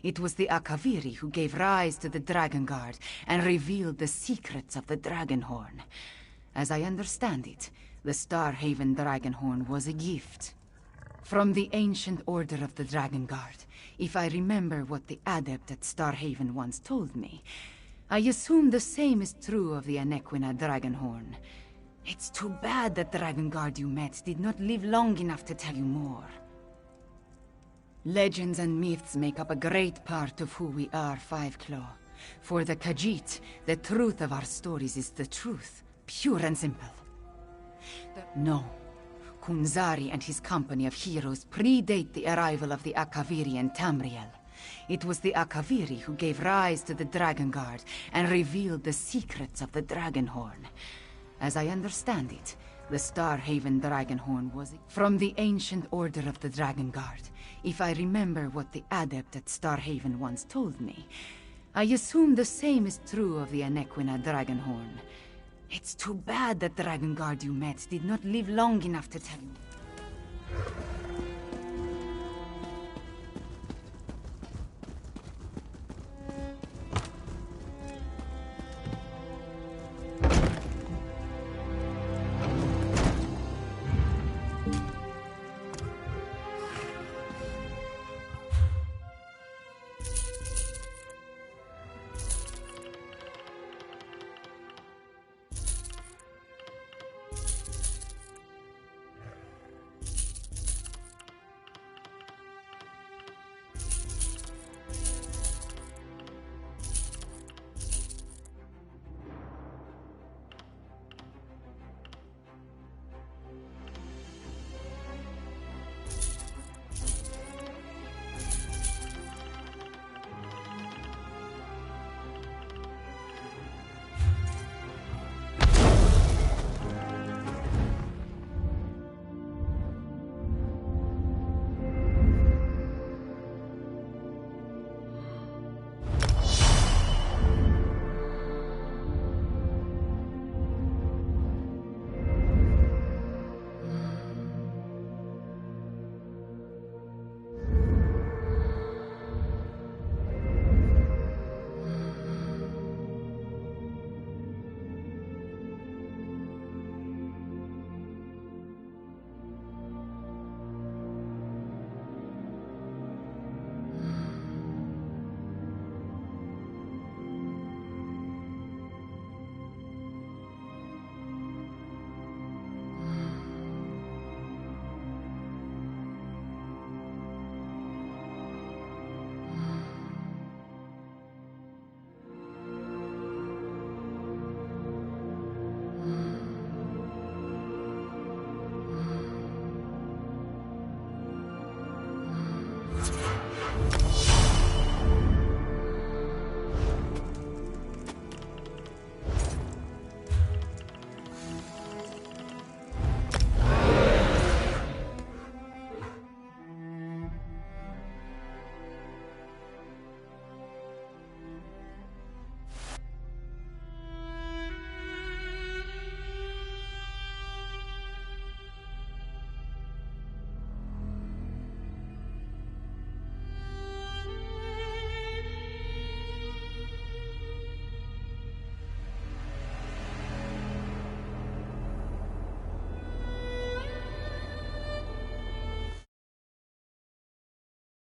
It was the Akaviri who gave rise to the Dragon Guard and revealed the secrets of the Dragonhorn. As I understand it, the Starhaven Dragonhorn was a gift from the ancient order of the Dragon Guard. If I remember what the adept at Starhaven once told me, I assume the same is true of the Anequina Dragonhorn. It's too bad the Dragon Guard you met did not live long enough to tell you more. Legends and myths make up a great part of who we are, Five Claw. For the Khajiit, the truth of our stories is the truth, pure and simple. No. Kunzari and his company of heroes predate the arrival of the Akaviri and Tamriel. It was the Akaviri who gave rise to the Dragon Guard and revealed the secrets of the Dragonhorn. As I understand it, the Starhaven Dragonhorn was from the ancient order of the Dragon Guard. If I remember what the adept at Starhaven once told me, I assume the same is true of the Anequina Dragonhorn. It's too bad the Dragon Guard you met did not live long enough to tell you.